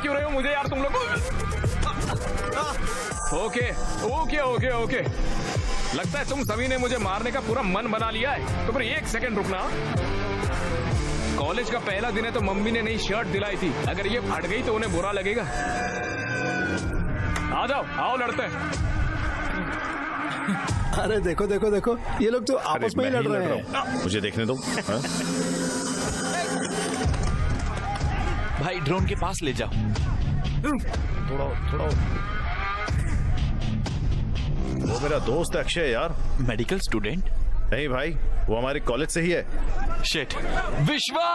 क्यों रहे हो मुझे यार तुम लोग? ओके ओके ओके ओके, लगता है तुम सभी ने मुझे मारने का पूरा मन बना लिया है। तो फिर एक सेकंड रुकना। कॉलेज का पहला दिन है तो मम्मी ने नई शर्ट दिलाई थी, अगर ये फट गई तो उन्हें बुरा लगेगा। आ जाओ, आओ लड़ते हैं। अरे देखो देखो देखो, ये लोग तो आपस में ही लड़ रहे हैं। मुझे देखने दो। भाई ड्रोन के पास ले जाओ। थोड़ा वो मेरा दोस्त है अक्षय यार। Medical student? नहीं भाई, वो हमारे कॉलेज से ही है। शिट। विश्वा!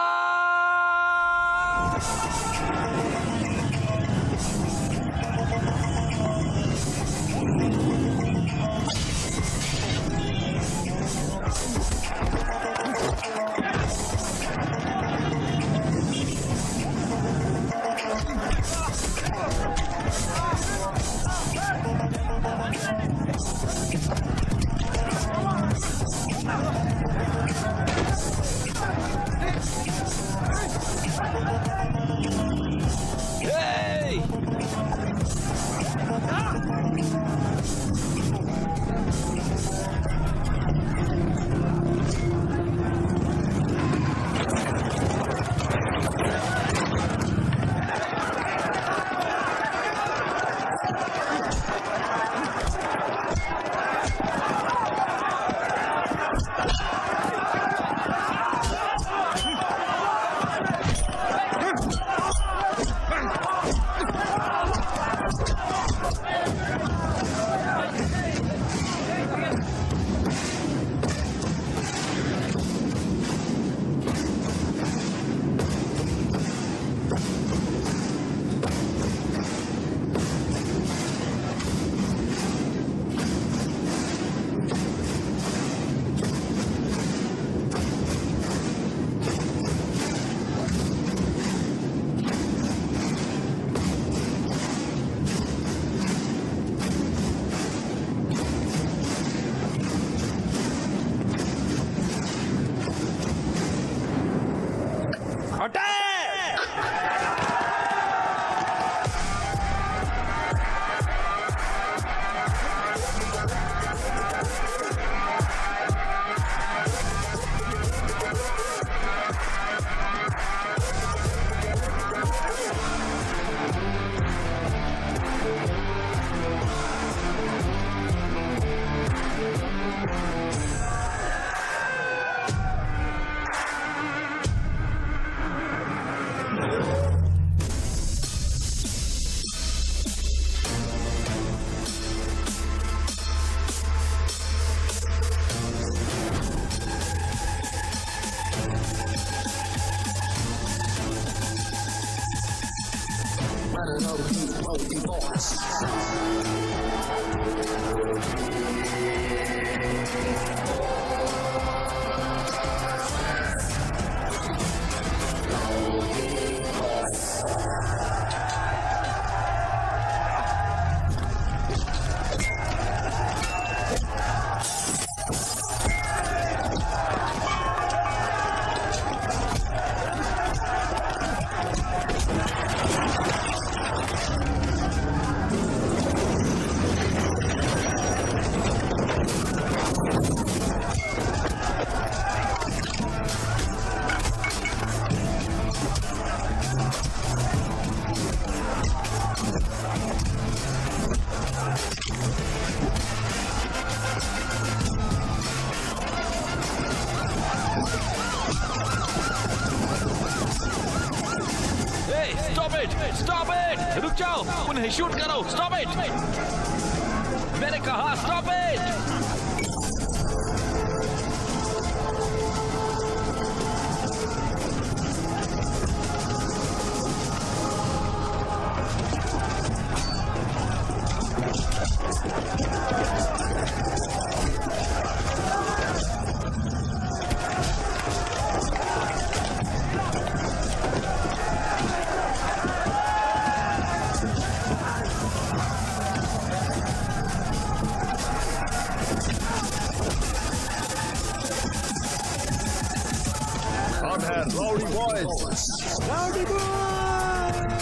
Stop it! रुक जाओ, उन्हें शूट करो। Stop it! मैंने कहा stop it! Rowdy boys! Rowdy boys!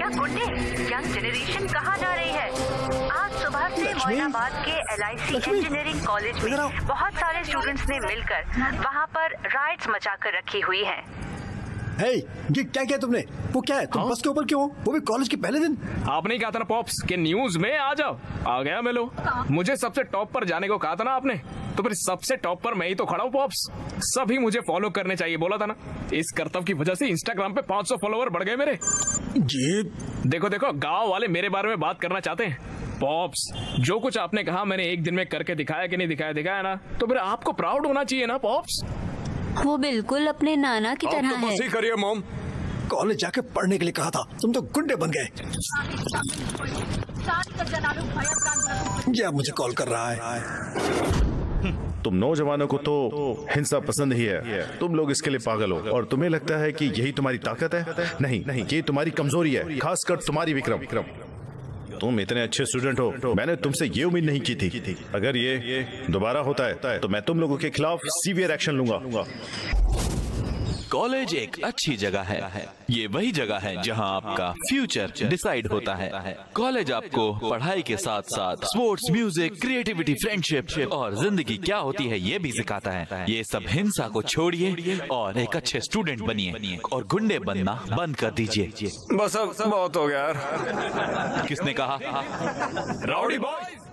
क्या गुंडे यंग जनरेशन कहाँ जा रही है? आज सुबह से मोइनाबाद के LIC इंजीनियरिंग कॉलेज में बहुत सारे स्टूडेंट्स ने मिलकर वहाँ पर राइट्स मचा कर रखी हुई है। हे, ये क्या किया तुमने? वो क्या है? तुम बस के ऊपर क्यों हो? वो भी कॉलेज के पहले दिन। आपने ही कहा था ना पॉप्स कि न्यूज में आ जाओ, आ गया मैं लो। मुझे सबसे टॉप पर जाने को कहा था ना आपने, तो फिर सबसे टॉप पर मैं ही तो खड़ा हूँ पॉप्स। सभी मुझे फॉलो करने चाहिए बोला था ना। इस कर्तव्य की वजह से इंस्टाग्राम पे 500 फॉलोवर बढ़ गए मेरे। ये देखो देखो, गाँव वाले मेरे बारे में बात करना चाहते हैं। पॉप्स, जो कुछ आपने कहा मैंने एक दिन में करके दिखाया कि नहीं दिखाया ना, तो फिर आपको प्राउड होना चाहिए ना पॉप्स। वो बिल्कुल अपने नाना की तरह तो है। करिए मॉम, कॉलेज जाके पढ़ने के लिए कहा था, तुम तो गुंडे बन गए। ये मुझे कॉल कर रहा है। तुम नौजवानों को तो हिंसा पसंद ही है, तुम लोग इसके लिए पागल हो और तुम्हें लगता है कि यही तुम्हारी ताकत है। नहीं नहीं, ये तुम्हारी कमजोरी है, खासकर तुम्हारी विक्रम। तुम इतने अच्छे स्टूडेंट हो, मैंने तुमसे ये उम्मीद नहीं की थी। अगर ये दोबारा होता है तो मैं तुम लोगों के खिलाफ सीवियर एक्शन लूंगा। कॉलेज एक अच्छी जगह है। ये वही जगह है जहां आपका फ्यूचर डिसाइड होता है। कॉलेज आपको पढ़ाई के साथ साथ स्पोर्ट्स, म्यूजिक, क्रिएटिविटी, फ्रेंडशिप और जिंदगी क्या होती है ये भी सिखाता है। ये सब हिंसा को छोड़िए और एक अच्छे स्टूडेंट बनिए और गुंडे बनना बंद कर दीजिए। बस अब बहुत हो गया यार। किसने कहा? Rowdy boys.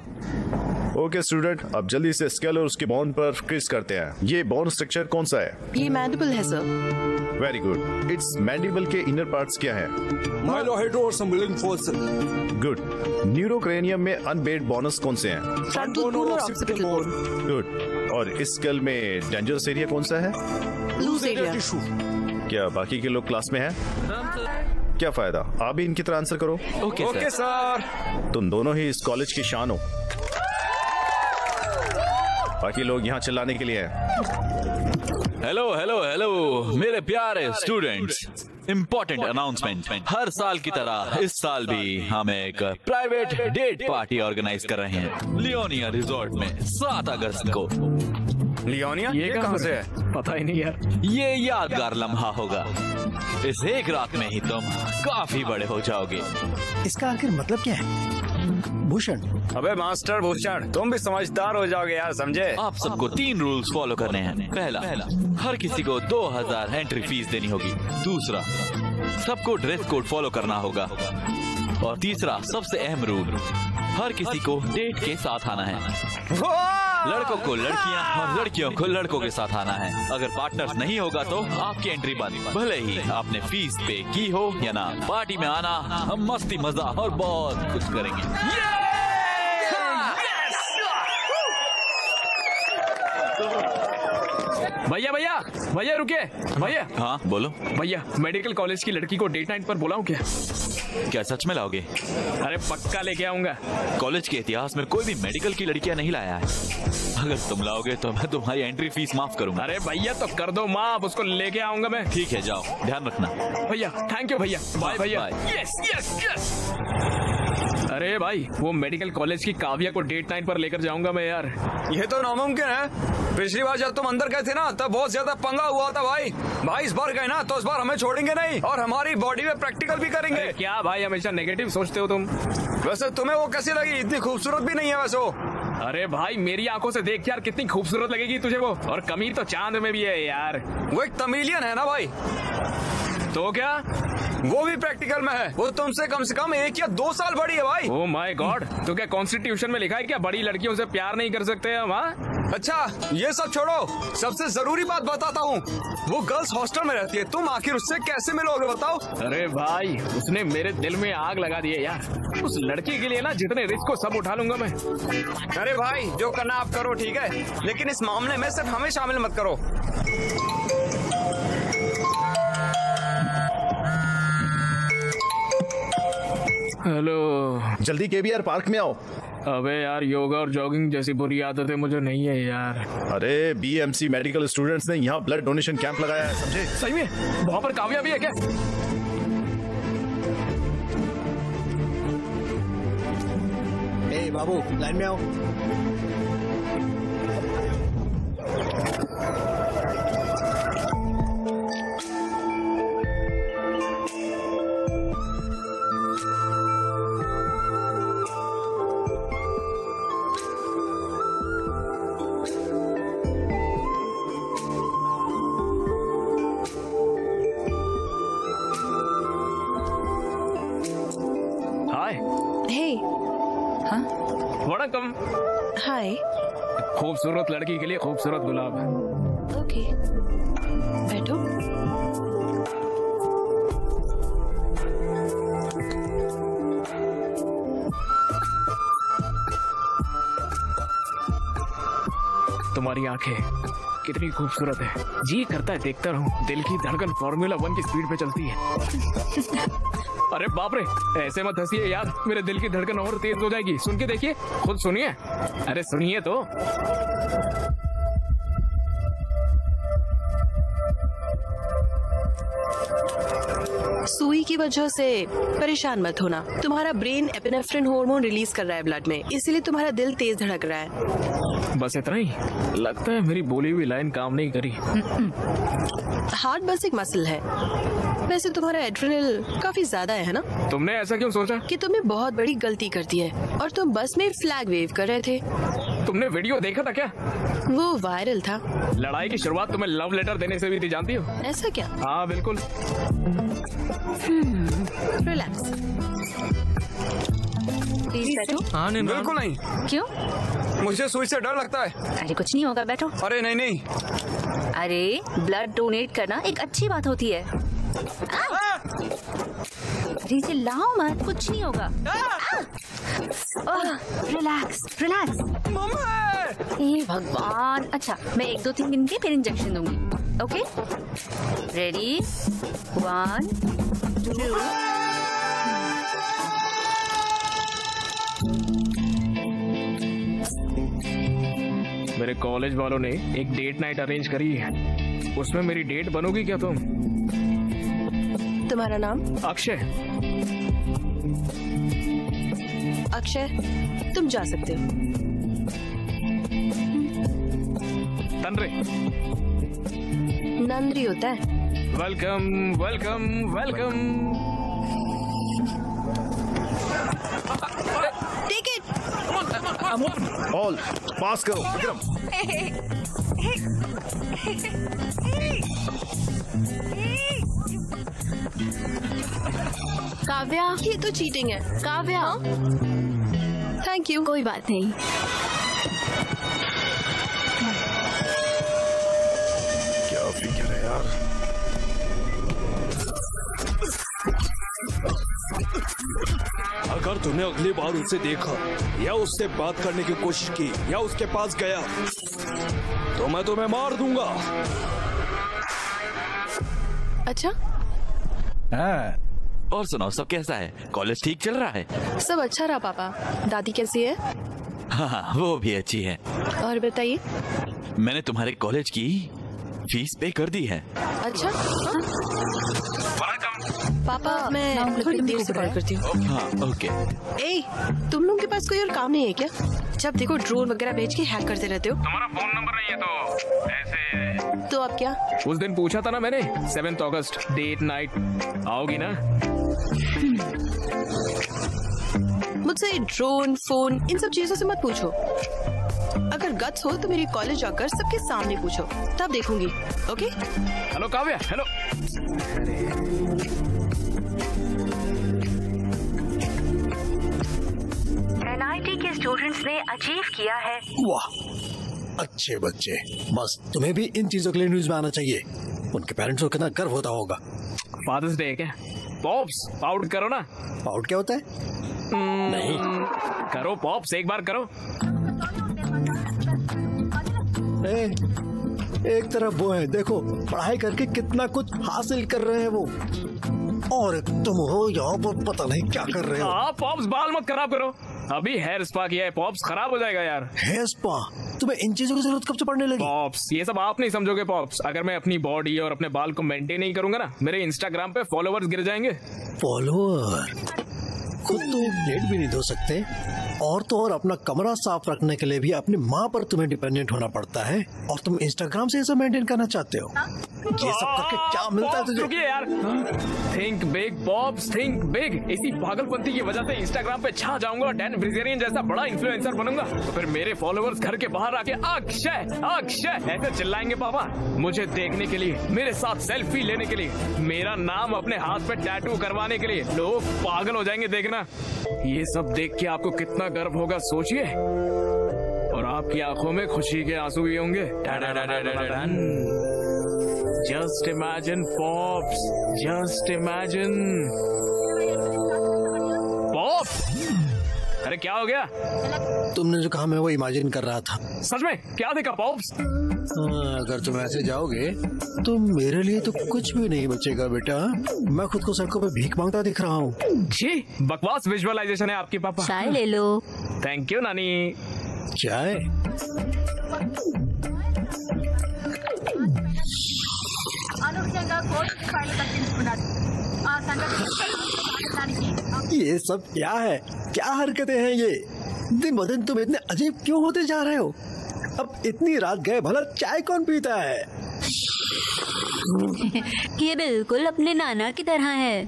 ओके स्टूडेंट, अब जल्दी से स्केल और उसके बोन पर क्विज करते हैं। ये बोन स्ट्रक्चर कौन सा है? ये मैंडिबल है sir. Very good. It's mandible के इनर पार्ट्स क्या है? माइलोहेड्रो और सिम्बलिंग फोर्सेस। गुड। न्यूरोक्रेनियम में अनबेड बोनस कौन से हैं? फ्रंटल बोन और ऑक्सीपिटल बोन। गुड। और इस स्केल में डेंजरस एरिया कौन सा है? Loose area. क्या बाकी के लोग क्लास में हैं? क्या फायदा, आप भी इनकी तरह आंसर करो। Okay sir. तुम दोनों ही इस कॉलेज की शान हो। बाकी लोग यहाँ चिल्लाने के लिए हैं। हेलो हेलो हेलो मेरे प्यारे स्टूडेंट्स, इम्पोर्टेंट अनाउंसमेंट। हर साल की तरह इस साल भी हम एक प्राइवेट डेट पार्टी ऑर्गेनाइज कर रहे हैं लियोनिया रिजॉर्ट में 7 अगस्त को। लियोनिया ये कहाँ से है? पता ही नहीं यार। ये यादगार लम्हा होगा। इस एक रात में ही तुम काफी बड़े हो जाओगे। इसका आखिर मतलब क्या है? भूषण। अबे मास्टर भूषण, तुम भी समझदार हो जाओगे यार, समझे? आप सबको 3 रूल्स फॉलो करने हैं। पहला, हर किसी को 2000 एंट्री फीस देनी होगी। दूसरा, सबको ड्रेस कोड फॉलो करना होगा। और तीसरा, सबसे अहम रूल, हर किसी को डेट के साथ आना है। लड़कों को लड़कियां और लड़कियों को लड़कों के साथ आना है। अगर पार्टनर्स नहीं होगा तो आपकी एंट्री बंद, भले ही आपने फीस पे की हो या ना। पार्टी में आना, हम मस्ती मजा और बहुत कुछ करेंगे। भैया भैया भैया रुकिए भैया। हाँ बोलो। भैया, मेडिकल कॉलेज की लड़की को डेट नाइट पर बुलाऊं क्या? क्या सच में लाओगे? अरे पक्का लेके आऊंगा। कॉलेज के इतिहास में कोई भी मेडिकल की लड़कियां नहीं लाया है। अगर तुम लाओगे तो मैं तुम्हारी एंट्री फीस माफ करूंगा। अरे भैया तो कर दो माफ, उसको लेके आऊंगा मैं। ठीक है, जाओ, ध्यान रखना। भैया थैंक यू भैया। बाय भैया। Yes yes yes. अरे भाई, वो मेडिकल कॉलेज की काव्या को डेट नाइट पर लेकर जाऊंगा मैं यार। ये तो नामुमकिन है। पिछली बार जब तुम अंदर गए थे ना, तब बहुत ज्यादा पंगा हुआ था भाई इस बार गए ना तो इस बार हमें छोड़ेंगे नहीं और हमारी बॉडी में प्रैक्टिकल भी करेंगे। क्या भाई, हमेशा नेगेटिव सोचते हो तुम। वैसे तुम्हें वो कैसी लगी? इतनी खूबसूरत भी नहीं है वैसे वो। अरे भाई, मेरी आंखों से देख यार, कितनी खूबसूरत लगेगी तुझे वो। और कमीर तो चांद में भी है यार। वो एक तमिलियन है ना भाई। तो क्या वो भी प्रैक्टिकल में है। वो तुमसे कम से कम 1 या 2 साल बड़ी है भाई। ओह माय गॉड, तो क्या कॉन्स्टिट्यूशन में लिखा है क्या बड़ी लड़कियों से प्यार नहीं कर सकते हम? अच्छा ये सब छोड़ो, सबसे जरूरी बात बताता हूँ। वो गर्ल्स हॉस्टल में रहती है, तुम आखिर उससे कैसे मिलोगे बताओ? अरे भाई, उसने मेरे दिल में आग लगा दी है यार। उस लड़की के लिए ना जितने रिस्क हो सब उठा लूंगा मैं। अरे भाई, जो करना आप करो, ठीक है, लेकिन इस मामले में सिर्फ हमें शामिल मत करो। हेलो, जल्दी केबीआर पार्क में आओ। अबे यार, योगा और जॉगिंग जैसी बुरी आदतें मुझे नहीं है यार। अरे बीएमसी मेडिकल स्टूडेंट्स ने यहाँ ब्लड डोनेशन कैंप लगाया है, समझे? सही में? वहाँ पर काव्या भी है क्या? ए बाबू, लाइन में आओ। वणकम। हाय। खूबसूरत लड़की के लिए खूबसूरत गुलाब। ओके, बैठो। तुम्हारी आंखें कितनी खूबसूरत है, जी करता है देखता रहूं। दिल की धड़कन फार्मूला 1 की स्पीड पे चलती है। अरे बाप रे, ऐसे मत हंसिए यार, मेरे दिल की धड़कन और तेज हो जाएगी। सुन के देखिए, खुद सुनिए। अरे सुनिए तो। सुई की वजह से परेशान मत होना। तुम्हारा ब्रेन एपिनेफ्रिन हार्मोन रिलीज कर रहा है ब्लड में, इसीलिए तुम्हारा दिल तेज धड़क रहा है। बस इतना ही? लगता है मेरी बोली हुई लाइन काम नहीं करी। हार्ट बस एक मसल है। वैसे तुम्हारा एड्रेनल काफी ज्यादा है ना? तुमने ऐसा क्यों सोचा? कि तुमने बहुत बड़ी गलती कर दी है और तुम बस में फ्लैग वेव कर रहे थे। तुमने वीडियो देखा था क्या? वो वायरल था। लड़ाई की शुरुआत तुम्हें लव लेटर देने से भी थी, जानती हो? ऐसा क्या? हाँ बिल्कुल। रिलैक्स। प्लीज बैठो। हाँ नहीं, बिल्कुल नहीं। क्यों? मुझे सुई से डर लगता है। अरे कुछ नहीं होगा, बैठो। अरे नहीं नहीं। अरे ब्लड डोनेट करना एक अच्छी बात होती है। अरे चिल्लाओ मत, कुछ नहीं होगा। Relax relax. हे भगवान। अच्छा, मैं 1-2-3 दिन के फिर इंजेक्शन दूंगी। Okay, ready? 1 2। मेरे कॉलेज वालों ने एक डेट नाइट अरेंज करी है, उसमें मेरी डेट बनोगी क्या तुम? तुम्हारा नाम? अक्षय। अक्षय, तुम जा सकते हो। तनरे। नंदरी होता है। Welcome welcome welcome. Take it. All pass करो विक्रम। काव्या, ये तो चीटिंग है। काव्या। Thank you. कोई बात नहीं। क्या फिक्र है यार। अगर तूने अगली बार उसे देखा या उससे बात करने की कोशिश की या उसके पास गया तो मैं तुम्हें मार दूंगा। अच्छा, और सुनाओ, सब कैसा है? कॉलेज ठीक चल रहा है? सब अच्छा रहा पापा। दादी कैसी है? हाँ, वो भी अच्छी है। और बताइए। मैंने तुम्हारे कॉलेज की फीस पे कर दी है। अच्छा, पापा मैं थोड़ी देर से कॉल करती हूँ। हाँ ओके। ए, तुम लोगों के पास कोई और काम नहीं है क्या? जब देखो ड्रोन वगैरह भेज के हैक करते रहते हो। तुम्हारा फोन नंबर नहीं है तो ऐसे? तो अब क्या? उस दिन पूछा था ना मैंने, 7 अगस्त डेट नाइट, आओगी ना? मुझसे ड्रोन, फोन, इन सब चीजों से मत पूछो। अगर गट्स हो तो मेरे कॉलेज जाकर सबके सामने पूछो, तब देखूंगी। Okay? Hello Kavya. Hello. NIT के स्टूडेंट्स ने अचीव किया है। वाह, अच्छे बच्चे। बस तुम्हें भी इन चीजों के लिए न्यूज में आना चाहिए। उनके पेरेंट्स को कितना गर्व होता होगा। फादर्स डे है क्या? पॉप्स आउट करो ना। आउट क्या होता है? नहीं करो पॉप्स, एक बार करो। एक तरफ वो है, देखो पढ़ाई करके कितना कुछ हासिल कर रहे हैं वो, और तुम हो यहाँ पर पता नहीं क्या कर रहे हो। पॉप्स बाल मत खराब करो। अभी हेयर स्पा किया है, पॉप्स खराब हो जाएगा यार। Hair spa? तुम्हें इन चीजों की जरूरत कब से पड़ने लगी? पॉप्स ये सब आप नहीं समझोगे पॉप्स। अगर मैं अपनी बॉडी और अपने बाल को मेंटेन नहीं करूंगा ना, मेरे इंस्टाग्राम पे फॉलोवर्स गिर जाएंगे। फॉलोअर? खुद तो एक प्लेट भी नहीं धो सकते, और तो और अपना कमरा साफ रखने के लिए भी अपनी माँ पर तुम्हें डिपेंडेंट होना पड़ता है, और तुम इंस्टाग्राम से ये सब मेंटेन करना चाहते हो। ये सब करके क्या मिलता है तुझे? रुकिए यार। Think big pops, think big. इसी पागलपंती की वजह से इंस्टाग्राम पे छा जाऊंगा और डैन ब्रिजेरियन जैसा बड़ा इन्फ्लुएंसर बनूंगा, तो फिर मेरे फॉलोअर्स घर के बाहर आके अक्षय अक्षय ऐसे चिल्लाएंगे पापा, मुझे देखने के लिए, मेरे साथ सेल्फी लेने के लिए, मेरा नाम अपने हाथ पे टैटू करवाने के लिए। लोग पागल हो जाएंगे देखना। ये सब देख के आपको कितना गर्व होगा सोचिए, और आपकी आंखों में खुशी के आंसू भी होंगे। Just imagine pops, just imagine. Pops, अरे क्या हो गया? तुमने जो कहा मैं वो इमेजिन कर रहा था। सच में क्या देखा पॉप्स? अगर तुम ऐसे जाओगे तो मेरे लिए तो कुछ भी नहीं बचेगा बेटा। मैं खुद को सड़कों पे भीख मांगता दिख रहा हूँ। जी, बकवास विजुअलाइजेशन है आपकी पापा। चाय ले लो। थैंक यू नानी। चाय? ये सब क्या है? क्या हरकतें हैं ये? दिन ब दिन तुम इतने अजीब क्यों होते जा रहे हो? अब इतनी रात गए, भला चाय कौन पीता है? ये बिल्कुल अपने नाना की तरह है।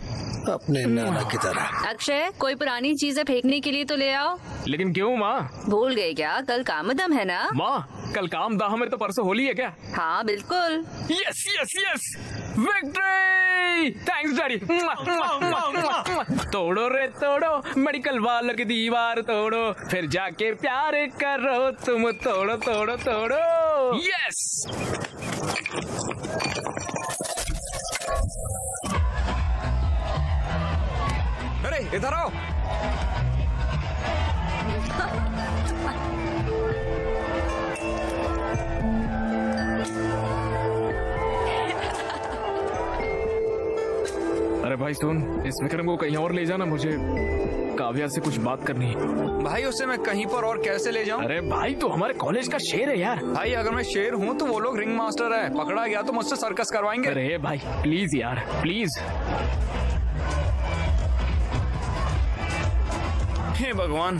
अपने नाना की तरह? अक्षय, कोई पुरानी चीजें फेंकने के लिए तो ले आओ। लेकिन क्यों माँ? भूल गए क्या? कल कामदम है ना? माँ, कल कामदाह में तो परसों होली है क्या? हाँ बिल्कुल। Yes yes yes, victory! Thanks daddy. तोड़ो रे तोड़ो, मेडिकल वालों की दीवार तोड़ो, फिर जाके प्यार करो तुम, तोड़ो तोड़ो तोड़ो। यस। अरे इधर आओ। अरे भाई सुन, इस विक्रम को कहीं और ले जाना, मुझे काव्या से कुछ बात करनी है। भाई उससे मैं कहीं पर और कैसे ले जाऊं? अरे भाई तो हमारे कॉलेज का शेर है यार। भाई अगर मैं शेर हूँ तो वो लोग रिंग मास्टर है, पकड़ा गया तो मुझसे सर्कस करवाएंगे। अरे भाई प्लीज यार, प्लीज। हे भगवान।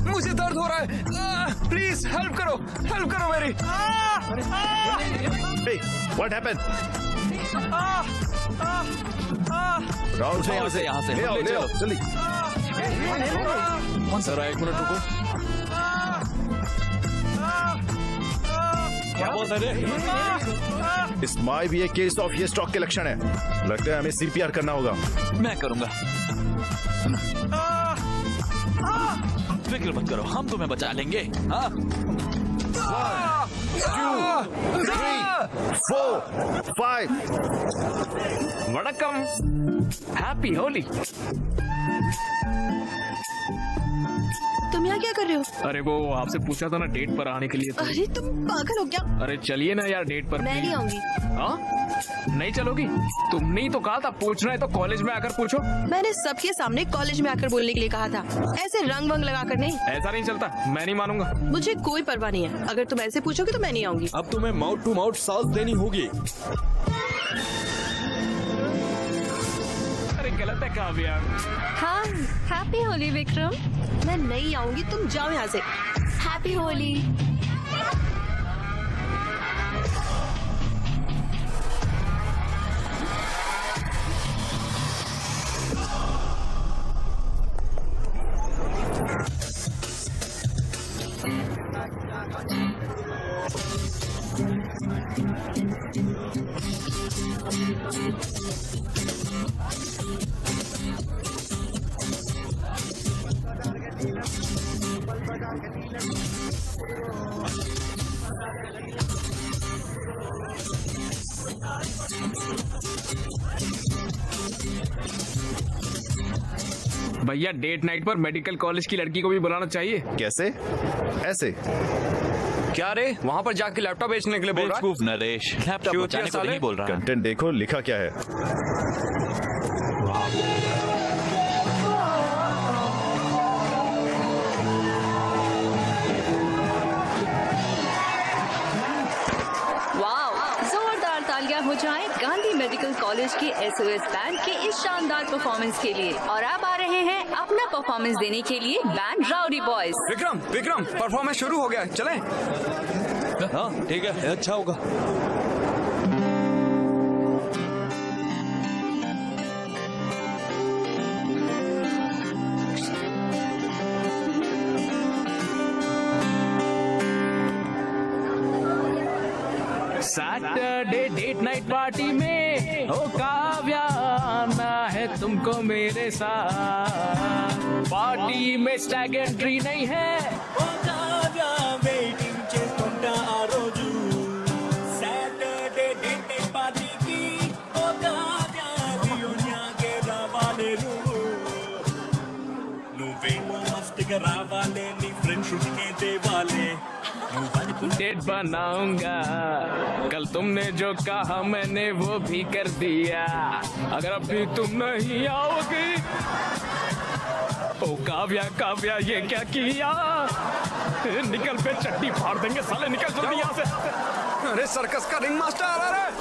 मुझे दर्द हो रहा है, प्लीज हेल्प करो मेरी। Hey, what happened? राहुल यहाँ से ले आओ जल्दी। जरा एक मिनट रुको। क्या बोल रहे? इसमाई भी एक केस ऑफ ये स्ट्रोक के लक्षण है। लगता है हमें CPR करना होगा। मैं करूंगा। फिक्र मत करो, हम तुम्हें बचा लेंगे। हाँ? 1, 2, 3, 4, 5। वड़कम, हैप्पी होली। तुम यहाँ क्या कर रहे हो? अरे वो आपसे पूछा था ना डेट पर आने के लिए तो। अरे तुम पागल हो क्या? अरे चलिए ना यार डेट पर। मैं नहीं आऊंगी। हाँ? नहीं चलोगी? तुमने ही तो कहा था पूछना है तो कॉलेज में आकर पूछो। मैंने सबके सामने कॉलेज में आकर बोलने के लिए कहा था, ऐसे रंग वंग लगा कर नहीं। ऐसा नहीं चलता, मैं नहीं मानूंगा। मुझे कोई परवाह नहीं है, अगर तुम ऐसे पूछोगे तो मैं नहीं आऊंगी। अब तुम्हें माउथ टू माउथ साथ देनी होगी। अरे गलत है काव्या। हाँ, हैप्पी होली विक्रम। मैं नहीं आऊंगी, तुम जाओ यहाँ से। हैप्पी होली। भैया डेट नाइट पर मेडिकल कॉलेज की लड़की को भी बुलाना चाहिए। कैसे? ऐसे? क्या रे, वहाँ पर जाके लैपटॉप बेचने के लिए बोल रहा है? बेवकूफ नरेश, लैपटॉप बचाने को नहीं बोल रहा है। कंटेंट देखो, लिखा क्या है। जोरदार तालियां हो जाएं गांधी मेडिकल कॉलेज के SOS बैंड के इस शानदार परफॉर्मेंस के लिए। और अब आ रहे हैं अपना परफॉर्मेंस देने के लिए band rowdy boys. Vikram performance शुरू हो गया, चलें? हाँ ठीक है, अच्छा होगा। सैटरडे डेट नाइट पार्टी में ओ काव्या आना है तुमको मेरे साथ। पार्टी में स्टैग एंट्री नहीं है। ओ काव्या वेटिंग చేస్తుంటా ఆ రోజు సాటర్డే డేట్ నైట్ పార్టీకి ఓ కావ్యా రియూనియన్‌కి రావాలి నువ్వేమో మస్తుగా రావాలి నీ ఫ్రెండ్స్ కి దేవాలే डेट बनाऊंगा कल तुमने जो कहा मैंने वो भी कर दिया। अगर अभी तुम नहीं आओगी ओ काव्या काव्या ये क्या किया। निकल पे चट्टी फाड़ देंगे साले, निकल जल्दी यहाँ से। अरे सर्कस का रिंग मास्टर आ रहा है।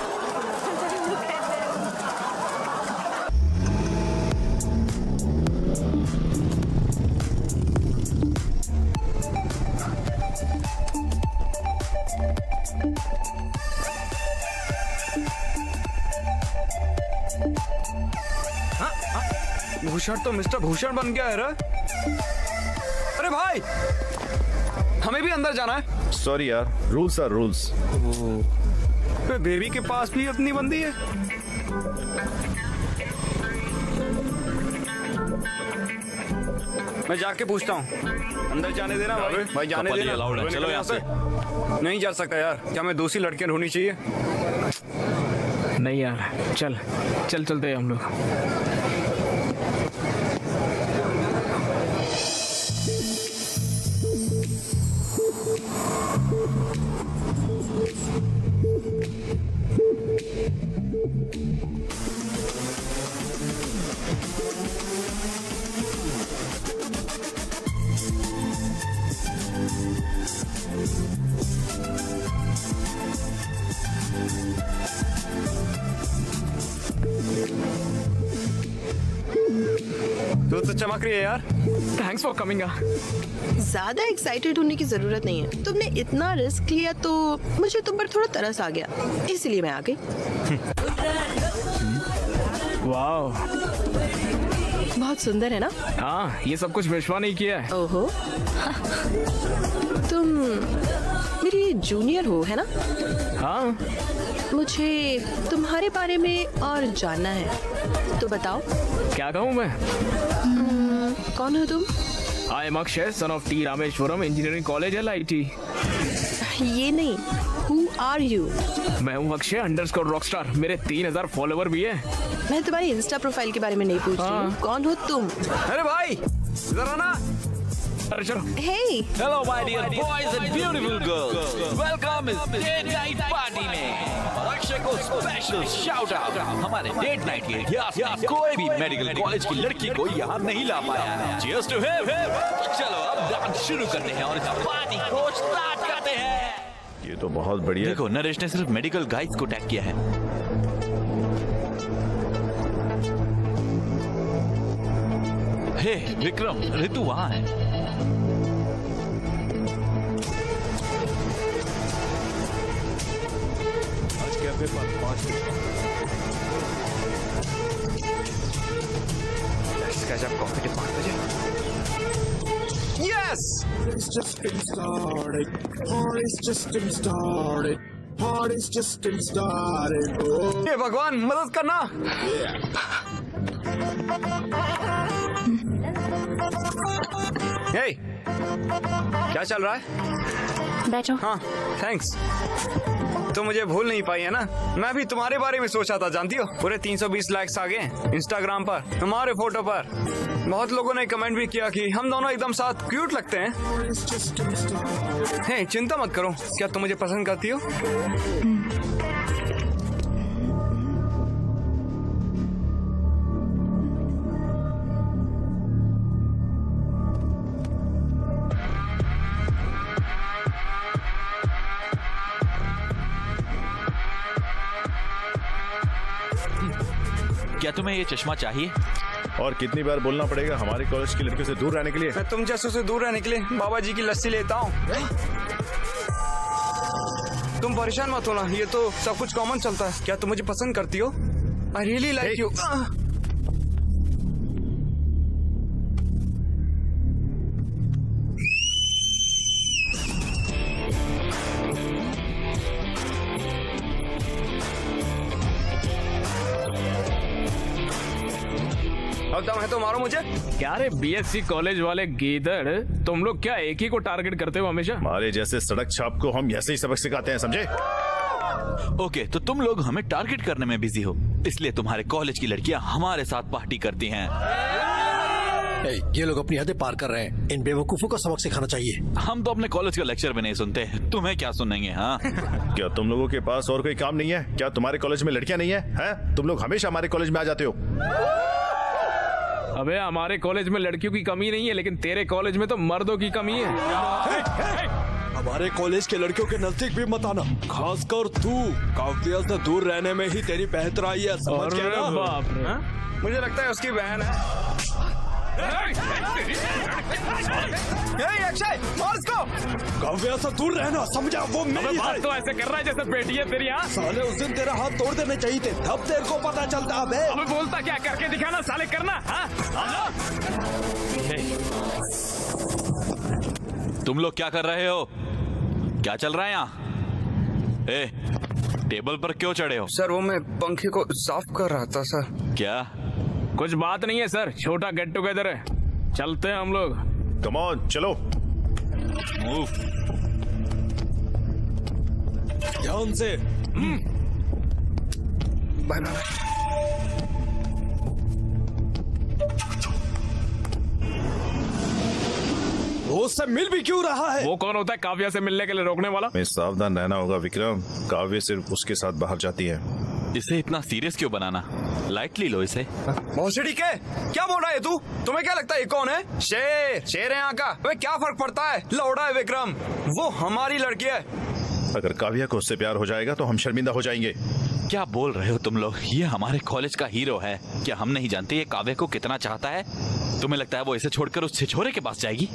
भूषण तो मिस्टर भूषण बन गया है रे। अरे भाई हमें भी अंदर जाना है। सॉरी यार, रूल्स आर रूल्स। बेबी के पास भी अपनी बंदी है। मैं जाके पूछता हूँ। अंदर जाने देना भाई। भाई जाने देना। चलो यहाँ से। नहीं जा सकता यार। क्या मैं दूसरी लड़कियां ढूंढनी चाहिए? नहीं यार, चल चल चलते हैं हम लोग। तो चमक रही है यार। Thanks for coming. ज्यादा एक्साइटेड होने की जरूरत नहीं है। तुमने इतना रिस्क लिया तो मुझे तुम पर थोड़ा तरस आ गया, इसलिए मैं आ गई। वाह, बहुत सुंदर है ना? हाँ, ये सब कुछ विश्वा नहीं किया है। ओहो, तुम मेरी जूनियर हो है ना? हाँ, मुझे तुम्हारे बारे में और जानना है, तो बताओ। क्या कहूँ मैं? कौन हो तुम? I am Akshay, son of T Rameswaram engineering college LIT। ये नहीं, हु आर यू? मैं हूँ अक्षय अंडरस्कोर रॉकस्टार। मेरे 3000 फॉलोवर भी है। मैं तुम्हारी इंस्टा प्रोफाइल के बारे में नहीं पूछ रही हूँ। कौन हो तुम? अरे भाई जरा ना। अरे चलो। Hey! Hello my dear boys and beautiful girls, welcome इस डेट नाइट पार्टी में। अक्षय को स्पेशल शाउट आउट। हमारे डेट नाइट के इतिहास में कोई भी मेडिकल कॉलेज की लड़की को यहाँ नहीं ला पाया है। Cheers to him. चलो अब डांस शुरू करते हैं और इस पार्टी को स्टार्ट करते हैं। ये तो बहुत बढ़िया। देखो, नरेश ने सिर्फ मेडिकल गाइड्स को टैग किया है। हे विक्रम, ऋतु वहाँ है। कैफे पर 5 कॉफी के 5 बजे। Yes, It's just been started. Party's just been started. Party's just been started. Oh. ये भगवान मदद करना। हे, क्या चल रहा है? बैठो। हाँ, थैंक्स। तो मुझे भूल नहीं पाई है ना? मैं भी तुम्हारे बारे में सोचा था, जानती हो? पूरे 320 लाइक्स आ गए इंस्टाग्राम पर हमारे फोटो पर। बहुत लोगों ने कमेंट भी किया कि हम दोनों एकदम साथ क्यूट लगते हैं। हे, चिंता मत करो। क्या तुम मुझे पसंद करती हो? क्या तुम्हें ये चश्मा चाहिए? और कितनी बार बोलना पड़ेगा हमारे कॉलेज की लड़कियों से दूर रहने के लिए? मैं तुम जैसों से दूर रहने के लिए बाबा जी की लस्सी लेता हूँ। तुम परेशान मत होना, ये तो सब कुछ कॉमन चलता है। क्या तुम मुझे पसंद करती हो? I really like you. अब दम है तो मारो मुझे। क्या रे बीएससी कॉलेज वाले गीदड़, तुम लोग क्या एक ही को टारगेट करते हो हमेशा? हमारे जैसे सड़क छाप को हम ऐसे ही सबक सिखाते हैं, समझे? ओके, तो तुम लोग हमें टारगेट करने में बिजी हो, इसलिए तुम्हारे कॉलेज की लड़कियां हमारे साथ पार्टी करती हैं। ये लोग अपनी हदें पार कर रहे हैं, इन बेवकूफों को सबक सिखाना चाहिए। हम तो अपने कॉलेज का लेक्चर भी नहीं सुनते, तुम्हें क्या सुनेंगे? हाँ क्या तुम लोगों के पास और कोई काम नहीं है? क्या तुम्हारे कॉलेज में लड़कियां नहीं है? हैं? तुम लोग हमेशा हमारे कॉलेज में आ जाते हो। अबे हमारे कॉलेज में लड़कियों की कमी नहीं है, लेकिन तेरे कॉलेज में तो मर्दों की कमी है। हमारे कॉलेज के लड़कियों के नजदीक भी मत आना, खासकर तू। काव्या से दूर रहने में ही तेरी बेहतराई है, समझ गया ना? बाप रे। मुझे लगता है उसकी बहन है। अक्षय, मार इसको। काव्या से दूर रहना, समझा? वो मेरी बात तो ऐसे कर रहा है जैसे बेटी है तेरी। हाँ साले, उस दिन तेरा हाथ तोड़ देने चाहिए थे, तब तेरे को पता चलता। अबे बोलता क्या, करके दिखाना साले, करना। हाँ? तुम लोग क्या कर रहे हो? क्या चल रहा है यहाँ? टेबल पर क्यों चढ़े हो? सर वो मैं पंखे को साफ कर रहा था सर। क्या? कुछ बात नहीं है सर, छोटा गेट टुगेदर है, चलते हैं हम लोग। कम ऑन, चलो। ध्यान से। Bye bye. वो उससे मिल भी क्यों रहा है? वो कौन होता है काव्या से मिलने के लिए रोकने वाला? मैं सावधान रहना होगा विक्रम, काव्य सिर्फ उसके साथ बाहर जाती है। इसे इतना सीरियस क्यों बनाना? लाइटली लो इसे। भोसड़ी के क्या बोल रहा है तू? तुम्हें क्या लगता है ये कौन है? शेर है यहाँ का। तुम्हें क्या फर्क पड़ता है? लौड़ा है विक्रम, वो हमारी लड़की है। अगर काव्या को उससे प्यार हो जाएगा तो हम शर्मिंदा हो जाएंगे। क्या बोल रहे हो तुम लोग? ये हमारे कॉलेज का हीरो है, क्या हम नहीं जानते ये काव्या को कितना चाहता है? तुम्हें लगता है वो इसे छोड़कर उस छिछोरे के पास जाएगी?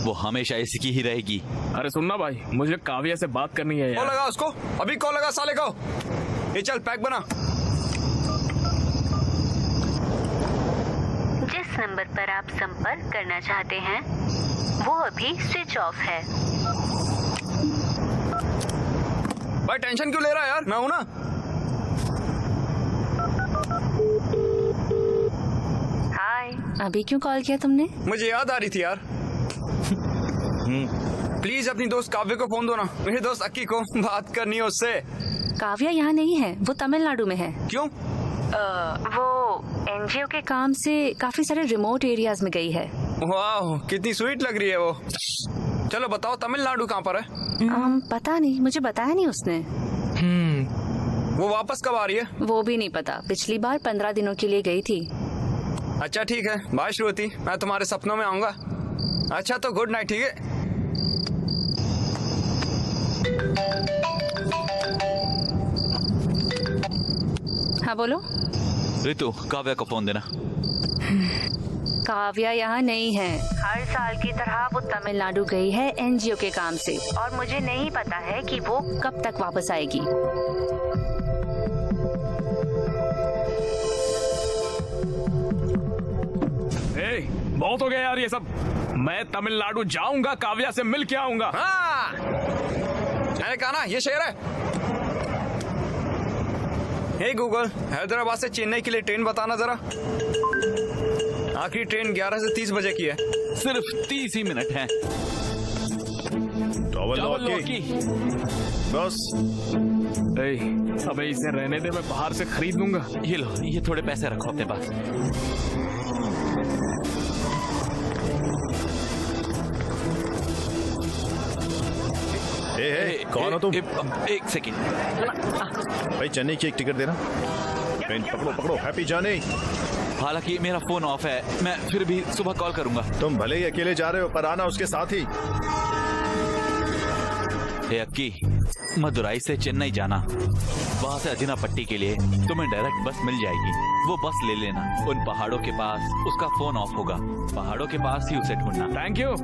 वो हमेशा इसकी ही रहेगी। अरे सुनना भाई, मुझे काव्या से बात करनी है यार। कॉल लगा उसको, अभी कॉल लगा साले को। ये चल पैक बना। जिस नंबर पर आप संपर्क करना चाहते हैं वो अभी स्विच ऑफ है। भाई टेंशन क्यों ले रहा है यार, मैं हूं ना। हाय, अभी क्यों कॉल किया तुमने? मुझे याद आ रही थी यार। प्लीज अपनी दोस्त काव्य को फोन दो ना, मेरे दोस्त अक्की को बात करनी है उससे। काव्या यहाँ नहीं है, वो तमिलनाडु में है। क्यों? वो एनजीओ के काम से काफी सारे रिमोट एरियाज में गई है। वाह, कितनी स्वीट लग रही है वो। चलो बताओ तमिलनाडु कहाँ पर है? पता नहीं, मुझे बताया नहीं उसने। वो वापस कब आ रही है? वो भी नहीं पता, पिछली बार 15 दिनों के लिए गई थी। अच्छा ठीक है, बाय श्रुति, मैं तुम्हारे सपनों में आऊंगा। अच्छा तो गुड नाइट, ठीक है? हाँ बोलो। रितु, काव्या को फोन देना। काव्या यहाँ नहीं है। हर साल की तरह वो तमिलनाडु गई है एनजीओ के काम से, और मुझे नहीं पता है कि वो कब तक वापस आएगी। बहुत हो गया यार ये सब। मैं तमिलनाडु जाऊंगा, काव्या से मिल के आऊंगा। हाँ, मैंने कहा ना ये शहर है। हे गूगल, हैदराबाद से चेन्नई के लिए ट्रेन बताना जरा। आखिरी ट्रेन 11 से 30 बजे की है। सिर्फ 30 ही मिनट है। बस अबे इसे रहने दे, मैं बाहर से खरीद लूंगा। ये लो, ये थोड़े पैसे रखो अपने पास। कौन हो तुम? एक सेकेंड भाई, चेन्नई की एक टिकट देना। पकड़ो पकड़ो, हैप्पी जर्नी। हालांकि मेरा फोन ऑफ है, मैं फिर भी सुबह कॉल करूंगा। तुम भले ही अकेले जा रहे हो, पर आना उसके साथ ही। हे अक्की, मदुराई से चेन्नई जाना, वहाँ से अजिनापट्टी के लिए तुम्हें डायरेक्ट बस मिल जाएगी। वो बस ले लेना। उन पहाड़ों के पास उसका फोन ऑफ होगा, पहाड़ों के पास ही उसे ढूंढना। Thank you.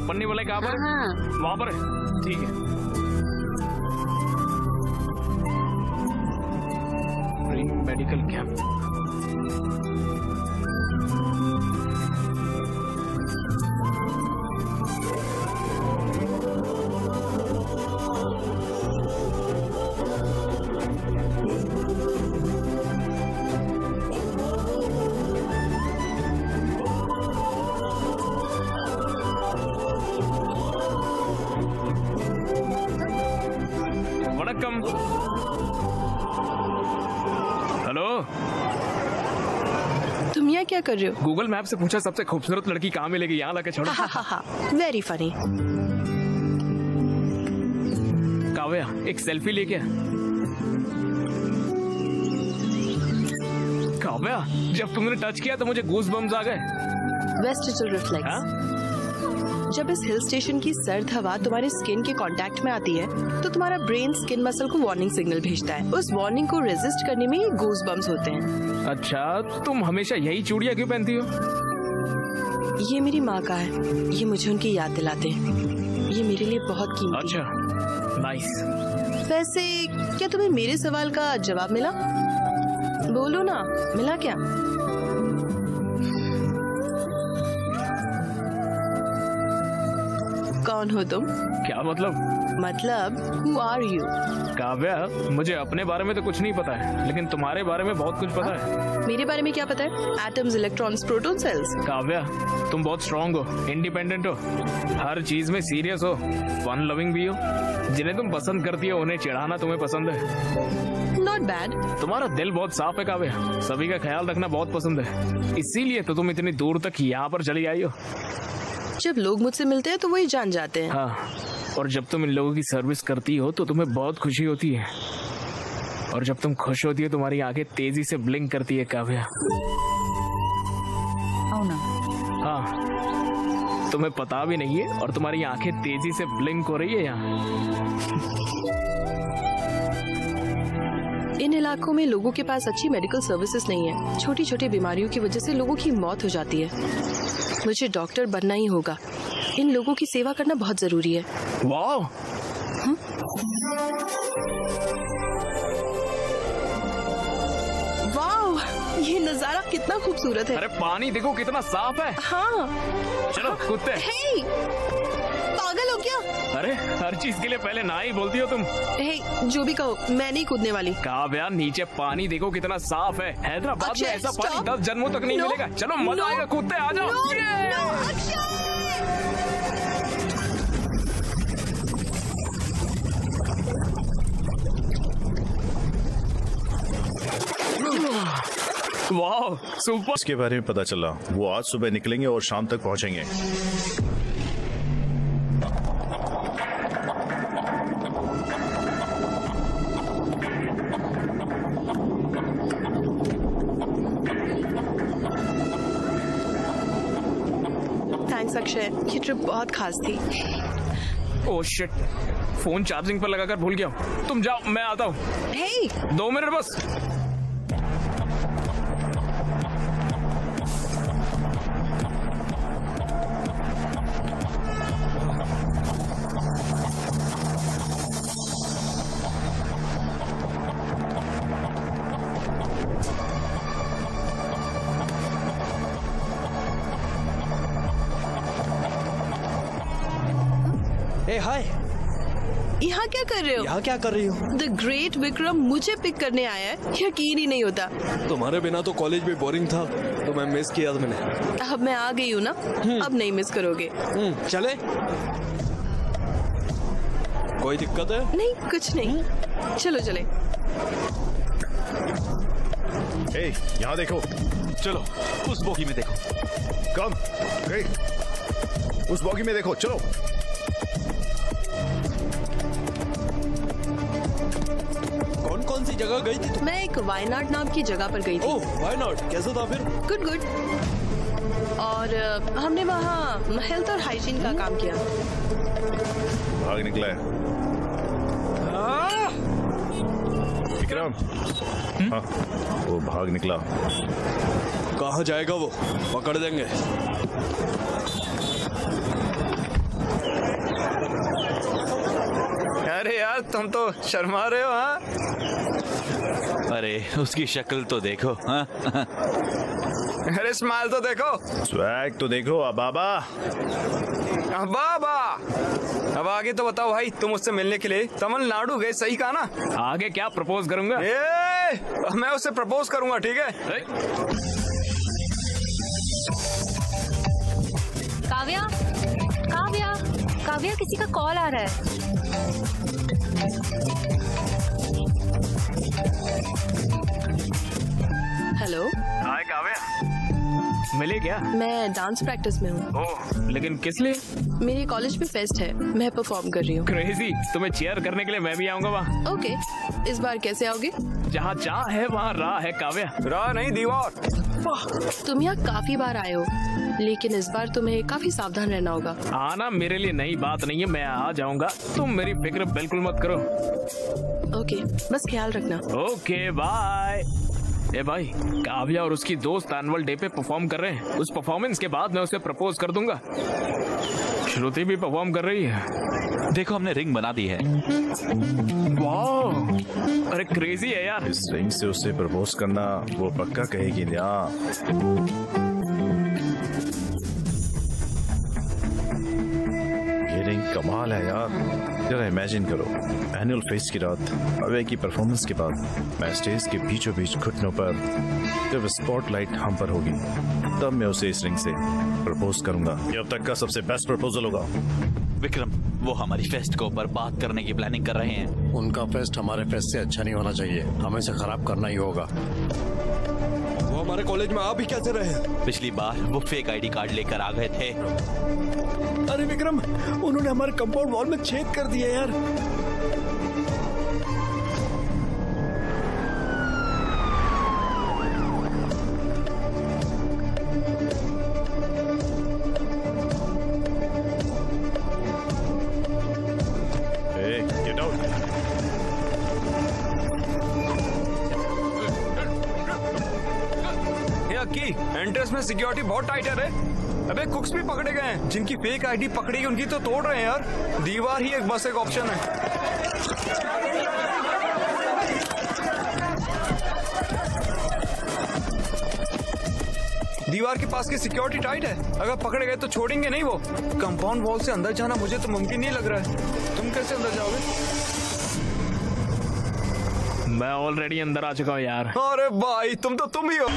पन्नी वाले कहाँ पर? वहाँ पर है, ठीक है। Medical camp. वनक्कम। हेलो, तुम यहाँ क्या कर रहे हो? गूगल मैप से पूछा सबसे खूबसूरत लड़की कहाँ मिलेगी, यहाँ लाके छोड़ो। Very funny. काव्या, एक सेल्फी लेके आ। काव्या, जब तुमने टच किया तो मुझे गूज बम्स आ गए। Vestigial reflex. जब इस हिल स्टेशन की सर्द हवा तुम्हारे स्किन के कांटेक्ट में आती है तो तुम्हारा ब्रेन स्किन मसल को वार्निंग सिग्नल भेजता है। उस वार्निंग को रेजिस्ट करने में ये गूज बम्स होते हैं। अच्छा, तुम हमेशा यही चूड़ियां क्यों पहनती हो? ये मेरी माँ का है, ये मुझे उनकी याद दिलाते हैं। ये मेरे लिए बहुत कीमती। अच्छा, नाइस। वैसे क्या तुम्हें मेरे सवाल का जवाब मिला? बोलो ना, मिला क्या? कौन हो तुम? क्या मतलब? Who are you? काव्या, मुझे अपने बारे में तो कुछ नहीं पता है, लेकिन तुम्हारे बारे में बहुत कुछ पता है। मेरे बारे में क्या पता है? Atoms, electrons, proton, cells. Kavya, तुम बहुत स्ट्रॉन्ग हो, इंडिपेंडेंट हो, हर चीज में सीरियस हो, फन लविंग भी हो। जिन्हें तुम पसंद करती हो उन्हें चिढ़ाना तुम्हें पसंद है। Not bad. तुम्हारा दिल बहुत साफ है काव्या, सभी का ख्याल रखना बहुत पसंद है, इसीलिए तो तुम इतनी दूर तक यहाँ पर चली आई हो। जब लोग मुझसे मिलते हैं तो वही जान जाते हैं। हाँ, और जब तुम इन लोगों की सर्विस करती हो तो तुम्हें बहुत खुशी होती है, और जब तुम खुश होती हो तुम्हारी आंखें तेजी से ब्लिंक करती है काव्या। हाँ, तुम्हें पता भी नहीं है और तुम्हारी आंखें तेजी से ब्लिंक हो रही है यहाँ। इन इलाकों में लोगों के पास अच्छी मेडिकल सर्विसेज नहीं है। छोटी छोटी बीमारियों की वजह से लोगों की मौत हो जाती है। मुझे डॉक्टर बनना ही होगा। इन लोगों की सेवा करना बहुत जरूरी है। वाह, वाह, ये नजारा कितना खूबसूरत है। अरे पानी देखो कितना साफ है। हाँ, चलो कूदते। हे, पागल हो क्या? अरे हर चीज के लिए पहले ना ही बोलती हो तुम। हे, जो भी कहो, मैं नहीं कूदने वाली। काव्या, नीचे पानी देखो कितना साफ है। हैदराबाद में ऐसा पानी 10 जन्मों तक नहीं मिलेगा। चलो मजा आएगा, कूदते, आ जाओ। वाह, सुपर। इसके बारे में पता चला, वो आज सुबह निकलेंगे और शाम तक पहुंचेंगे। थैंक्स अक्षय, ये ट्रिप बहुत खास थी। ओह शिट, फोन चार्जिंग पर लगाकर भूल गया हूँ। तुम जाओ, मैं आता हूँ। हे, 2 मिनट बस। हाय, यहाँ क्या कर रहे हो? यहाँ क्या कर रही हो? द ग्रेट विक्रम मुझे पिक करने आया है, यकीन ही नहीं होता। तुम्हारे बिना तो कॉलेज भी बोरिंग था, तो मैं मिस किया मैंने। अब मैं आ गई हूँ ना, अब नहीं मिस करोगे। चले, कोई दिक्कत है? नहीं, कुछ नहीं, चलो चले। यहाँ देखो। चलो उस बोगी में देखो। कम, उस बोगी में देखो, चलो। कौन सी जगह गई थी? मैं एक वायनाड नाम की जगह पर गई थी। ओह, वायनाड, कैसा था फिर? Good good. और हमने वहाँ हेल्थ और हाइजीन का काम किया। भाग निकला है विक्रम। हाँ, वो भाग निकला। कहाँ जाएगा वो? पकड़ देंगे। अरे यार, तुम तो शर्मा रहे हो। हाँ, अरे उसकी शक्ल तो देखो। हाँ? अरे स्माइल तो देखो, स्वैग तो देखो। अबाबा, अबाबा। अब आगे तो बताओ भाई, तुम उससे मिलने के लिए तमिलनाडु गए, सही कहा ना? आगे क्या प्रपोज करूंगा? मैं उससे प्रपोज करूंगा, ठीक है? काव्या, काव्या, काव्या, किसी का कॉल आ रहा है। हेलो। हाय काव्या, मिले क्या? मैं डांस प्रैक्टिस में हूँ। ओह, लेकिन किस लिए? मेरे कॉलेज में फेस्ट है, मैं परफॉर्म कर रही हूँ। क्रेजी, तुम्हें चीयर करने के लिए मैं भी आऊंगा वहाँ। ओके, इस बार कैसे आओगे? जहाँ चाह है वहाँ राह है काव्या। राह नहीं, दीवार। तुम यहाँ काफी बार आए हो, लेकिन इस बार तुम्हें काफी सावधान रहना होगा। आना मेरे लिए नई बात नहीं है, मैं आ जाऊंगा, तुम मेरी फिक्र बिल्कुल मत करो। ओके, बस ख्याल रखना। Okay bye. ए भाई, काव्या और उसकी दोस्त एनुअल डे पे परफॉर्म कर रहे हैं। उस परफॉर्मेंस के बाद मैं उसे प्रपोज कर दूंगा। श्रुति भी परफॉर्म कर रही है। देखो, हमने रिंग बना दी है। वाह, अरे क्रेजी है यार। इस रिंग से उसे प्रपोज करना वो पक्का कहेगी ना। ये रिंग कमाल है यार। जरा इमेजिन करो, एनुअल फेस्ट की रात, अवे की परफॉर्मेंस के बाद मैं स्टेज के बीचों बीच घुटनों पर, जब स्पॉटलाइट हम पर होगी, तब मैं उसे इस रिंग से प्रपोज करूंगा। ये अब तक का सबसे बेस्ट प्रपोजल होगा। विक्रम, वो हमारी फेस्ट को बर्बाद करने की प्लानिंग कर रहे हैं। उनका फेस्ट हमारे फेस्ट से अच्छा नहीं होना चाहिए, हमें इसे खराब करना ही होगा। वो हमारे कॉलेज में आ भी कैसे रहे? पिछली बार वो फेक आईडी कार्ड लेकर आ गए थे। अरे विक्रम, उन्होंने हमारे कंपाउंड वॉल में छेद कर दिया यार। Get out. की एंट्रेंस में सिक्योरिटी बहुत टाइट है रे। अबे कुक्स भी पकड़े गए हैं, जिनकी फेक आईडी पकड़ी गई उनकी तो तोड़ रहे हैं यार। दीवार ही एक बस एक ऑप्शन है। दीवार के पास की सिक्योरिटी टाइट है, अगर पकड़े गए तो छोड़ेंगे नहीं वो। कंपाउंड वॉल से अंदर जाना मुझे तो मुमकिन नहीं लग रहा है। तुम कैसे अंदर जाओगे? मैं ऑलरेडी अंदर आ चुका हूँ यार। अरे भाई, तुम ही हो।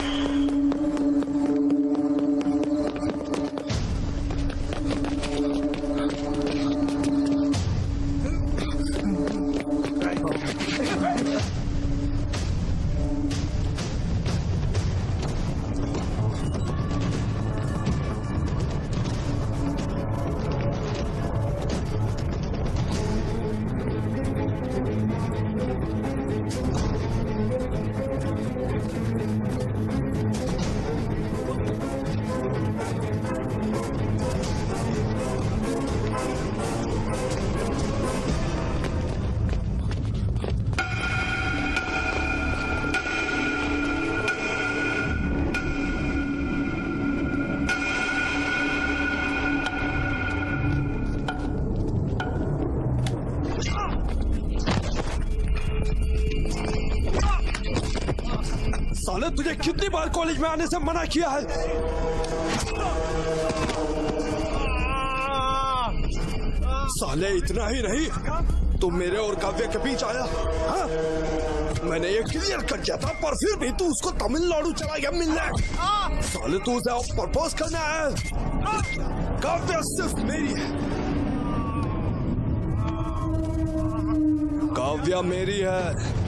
साले, तुझे कितनी बार कॉलेज में आने से मना किया है? साले, इतना ही नहीं, तुम मेरे और काव्या के बीच आया। हाँ? मैंने ये क्लियर कर दिया था, पर फिर भी तू उसको तमिलनाडु चला गया मिलने। साले, तू उसे प्रपोज करने आया है। काव्या सिर्फ मेरी है, काव्या मेरी है।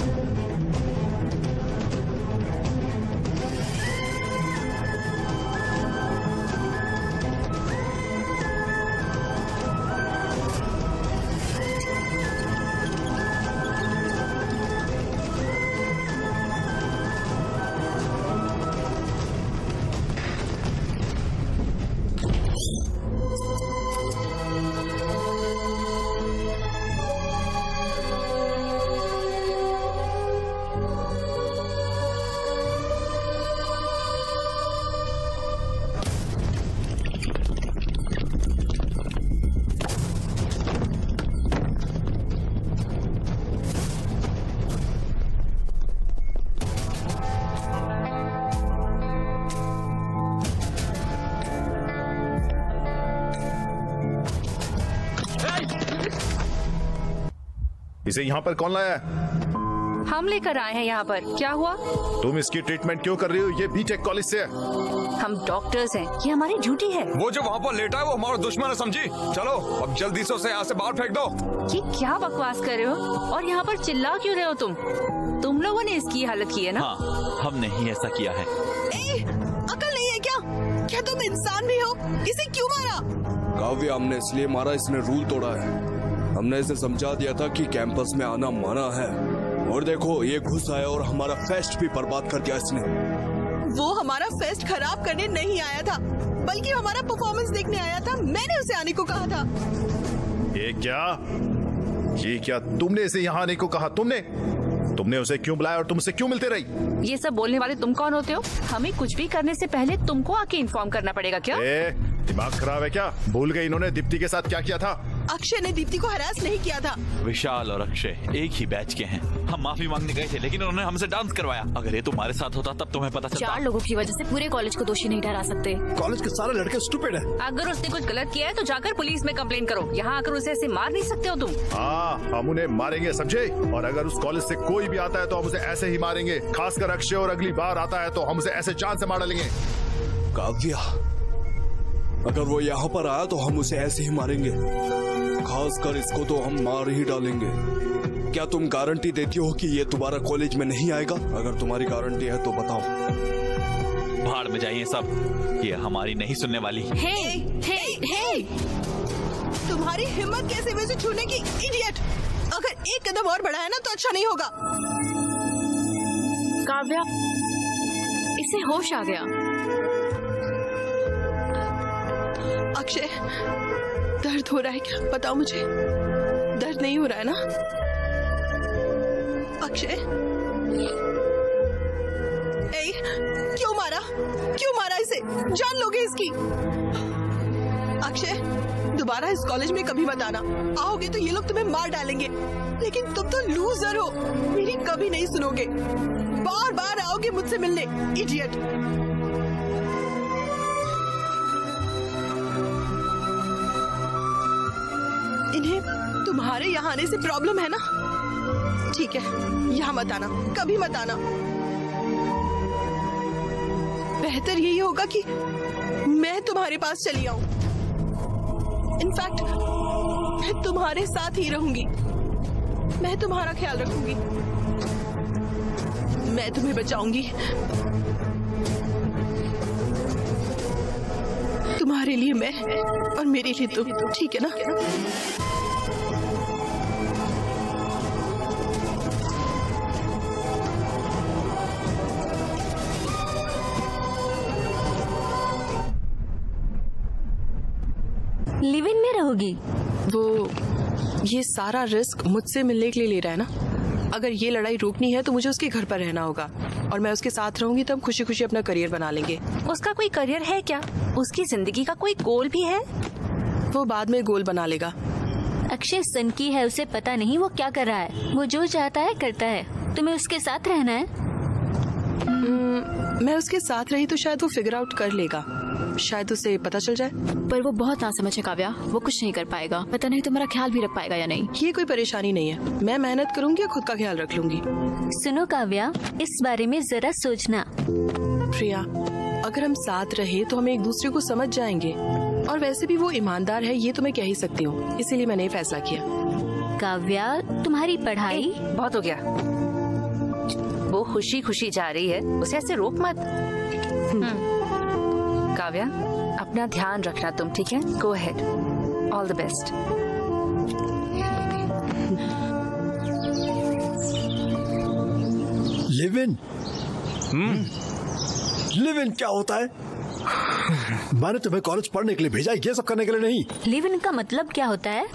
इसे यहाँ पर कौन लाया है? हम लेकर आए हैं यहाँ पर। क्या हुआ? तुम इसकी ट्रीटमेंट क्यों कर रही हो? ये बीटेक कॉलेज से है। हम डॉक्टर्स हैं, ये हमारी ड्यूटी है। वो जो वहाँ पर लेटा है वो हमारा दुश्मन है, समझी? चलो अब जल्दी से उसे यहाँ से बाहर फेंक दो। ये क्या बकवास कर रहे हो और यहाँ पर चिल्ला क्यों रहे हो तुम लोगों ने इसकी हालत की है ना? हाँ, हमने ही ऐसा किया है। अकल नहीं है क्या? क्या तुम इंसान भी हो? इसे क्यों मारा? काव्या, हमने इसलिए मारा, इसने रूल तोड़ा है। हमने इसे समझा दिया था कि कैंपस में आना मना है, और देखो ये घुस आया और हमारा फेस्ट भी बर्बाद कर दिया इसने। वो हमारा फेस्ट खराब करने नहीं आया था, बल्कि हमारा परफॉर्मेंस देखने आया था। मैंने उसे आने को कहा था। ये क्या तुमने इसे यहाँ आने को कहा? तुमने उसे क्यों बुलाया और तुम उसे क्यों मिलते रही? ये सब बोलने वाले तुम कौन होते हो? हमें कुछ भी करने से पहले तुमको आके इन्फॉर्म करना पड़ेगा क्या? दिमाग खराब है क्या? भूल गई इन्होंने दीप्ति के साथ क्या किया था? अक्षय ने दीप्ति को हरास नहीं किया था। विशाल और अक्षय एक ही बैच के हैं। हम माफी मांगने गए थे लेकिन उन्होंने हमसे डांस करवाया। अगर ये तुम्हारे साथ होता तब तुम्हें पता चलता। 4 लोगों की वजह से पूरे कॉलेज को दोषी नहीं ठहरा सकते। कॉलेज के सारे लड़के स्टूपिड हैं। अगर उसने कुछ गलत किया है तो जाकर पुलिस में कंप्लेन करो। यहाँ आकर उसे ऐसे मार नहीं सकते हो तुम। हाँ, हम उन्हें मारेंगे, समझे? और अगर उस कॉलेज से कोई भी आता है तो हम उसे ऐसे ही मारेंगे। खासकर अक्षय, और अगली बार आता है तो हम उसे ऐसे जान से मार डालेंगे। काव्या, अगर वो यहाँ पर आया तो हम उसे ऐसे ही मारेंगे। खासकर इसको तो हम मार ही डालेंगे। क्या तुम गारंटी देती हो कि ये दोबारा कॉलेज में नहीं आएगा? अगर तुम्हारी गारंटी है तो बताओ। भाड़ में जाइए सब, ये हमारी नहीं सुनने वाली। हे! तुम्हारी हिम्मत कैसे मुझे छूने की, इडियट! अगर एक कदम और बढ़ाया ना तो अच्छा नहीं होगा। काव्या, इसे होश आ गया। अक्षय, दर्द हो रहा है क्या? बताओ मुझे, दर्द नहीं हो रहा है ना? अक्षय, क्यों मारा इसे? जान लोगे इसकी। अक्षय, दोबारा इस कॉलेज में कभी मत आना। आओगे तो ये लोग तुम्हें मार डालेंगे। लेकिन तुम तो लूजर हो, मेरी कभी नहीं सुनोगे। बार बार आओगे मुझसे मिलने, इडियट। इन्हें तुम्हारे यहाँ आने से प्रॉब्लम है ना? ठीक है, यहाँ मत आना, कभी मत आना। बेहतर यही होगा कि मैं तुम्हारे पास चली आऊं। इनफैक्ट मैं तुम्हारे साथ ही रहूंगी। मैं तुम्हारा ख्याल रखूंगी। मैं तुम्हें बचाऊंगी। तुम्हारे लिए मैं और मेरे लिए तुम, ठीक है ना? लिव इन में रहोगी? वो ये सारा रिस्क मुझसे मिलने के लिए ले रहा है ना? अगर ये लड़ाई रोकनी है तो मुझे उसके घर पर रहना होगा, और मैं उसके साथ रहूंगी तब खुशी खुशी अपना करियर बना लेंगे। उसका कोई करियर है क्या? उसकी जिंदगी का कोई गोल भी है? वो बाद में गोल बना लेगा। अक्षय सनकी है, उसे पता नहीं वो क्या कर रहा है। वो जो चाहता है करता है। तुम्हें उसके साथ रहना है। मैं उसके साथ रही तो शायद वो फिगर आउट कर लेगा। शायद उसे पता चल जाए। पर वो बहुत नासमझ है काव्या, वो कुछ नहीं कर पाएगा। पता नहीं तुम्हारा ख्याल भी रख पाएगा या नहीं। ये कोई परेशानी नहीं है, मैं मेहनत करूंगी और खुद का ख्याल रख लूंगी। सुनो काव्या, इस बारे में जरा सोचना। प्रिया, अगर हम साथ रहे तो हम एक दूसरे को समझ जाएंगे, और वैसे भी वो ईमानदार है, ये तो मैं कह ही सकती हूँ। इसीलिए मैंने ये फैसला किया। काव्या, तुम्हारी पढ़ाई बहुत हो गया। वो खुशी खुशी जा रही है, उसे ऐसे रोक मत। काव्या, अपना ध्यान रखना तुम, ठीक है? Go ahead, all the best. Live in? Live in क्या होता है? मैंने तुम्हें कॉलेज पढ़ने के लिए भेजा, ये सब करने के लिए नहीं। लिव इन का मतलब क्या होता है?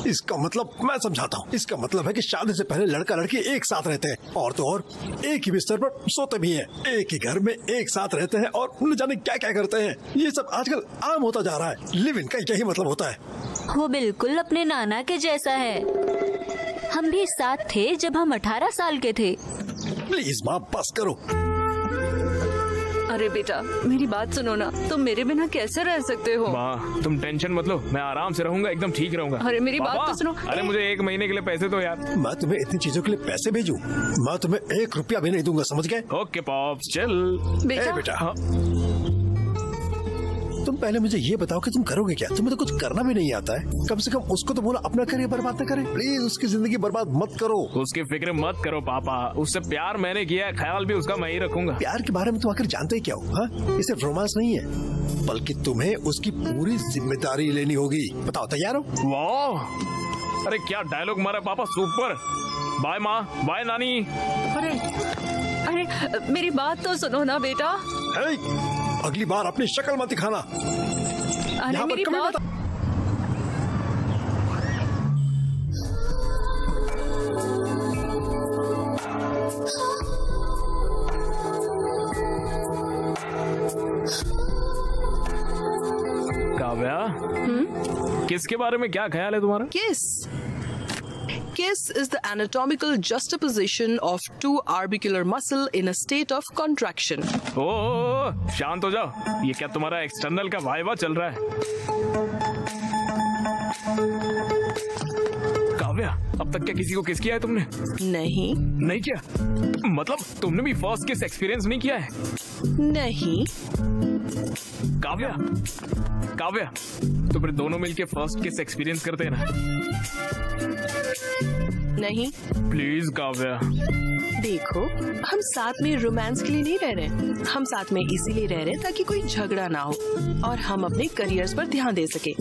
इसका मतलब मैं समझाता हूँ। इसका मतलब है कि शादी से पहले लड़का लड़की एक साथ रहते हैं, और तो और एक ही बिस्तर पर सोते भी हैं, एक ही घर में एक साथ रहते हैं, और न जाने क्या क्या करते हैं। ये सब आजकल आम होता जा रहा है। लिव इन का यही मतलब होता है। वो बिल्कुल अपने नाना के जैसा है। हम भी साथ थे जब हम 18 साल के थे। प्लीज माँ, बस करो। अरे बेटा, मेरी बात सुनो ना, तुम मेरे बिना कैसे रह सकते हो? माँ, तुम टेंशन मत लो, मैं आराम से रहूंगा, एकदम ठीक रहूंगा। अरे मेरी बात तो सुनो। अरे मुझे 1 महीने के लिए पैसे दो यार। मैं तुम्हें इतनी चीजों के लिए पैसे भेजूं? मैं तुम्हें 1 रुपया भी नहीं दूंगा, समझ गए? ओके पॉप्स, चल। बेटा, बेटा। तुम पहले मुझे ये बताओ कि तुम करोगे क्या? तुम्हें तो कुछ करना भी नहीं आता है। कम से कम उसको तो बोलो अपना करियर बर्बाद न करे। प्लीज उसकी जिंदगी बर्बाद मत करो। उसकी फिक्र मत करो पापा, उससे प्यार मैंने किया है, ख्याल भी उसका मैं ही रखूंगा। प्यार के बारे में तुम आखिर जानते ही क्या हो? हाँ, ये सिर्फ रोमांस नहीं है, बल्कि तुम्हें उसकी पूरी जिम्मेदारी लेनी होगी। बताओ तैयार हो? वाह, अरे क्या डायलॉग मारा पापा, सुपर। बाय माँ, बाय नानी। अरे मेरी बात तो सुनो ना बेटा। अगली बार अपनी शक्ल मत दिखाना। अरे मेरी बात। काव्या, किसके बारे में क्या ख्याल है तुम्हारा? Kiss is the anatomical juxtaposition of two orbicular muscle in a state of contraction. ओ, शांत हो जाओ। ये क्या तुम्हारा एक्सटर्नल का वाइवा चल रहा है? काव्या, अब तक क्या किसी को किस किया है तुमने? नहीं किया? मतलब तुमने भी फर्स्ट किस एक्सपीरियंस नहीं किया है? नहीं। काव्या, तो फिर दोनों मिलके फर्स्ट किस एक्सपीरियंस करते हैं ना? नहीं। प्लीज काव्या। देखो, हम साथ में रोमांस के लिए नहीं रह रहे, हम साथ में इसीलिए रह रहे ताकि कोई झगड़ा ना हो और हम अपने करियर्स पर ध्यान दे सके,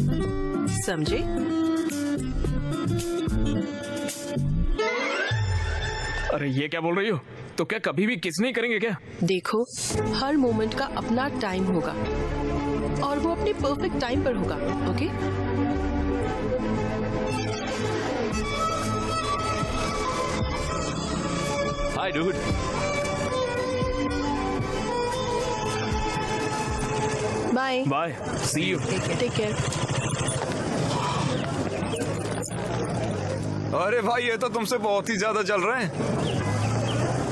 समझे? अरे ये क्या बोल रही हो? तो क्या कभी भी किस नहीं करेंगे क्या? देखो, हर मोमेंट का अपना टाइम होगा और वो अपने परफेक्ट टाइम पर होगा, okay? Hi dude. Bye bye, see you, take care. अरे भाई, ये तो तुमसे बहुत ही ज्यादा चल रहे हैं।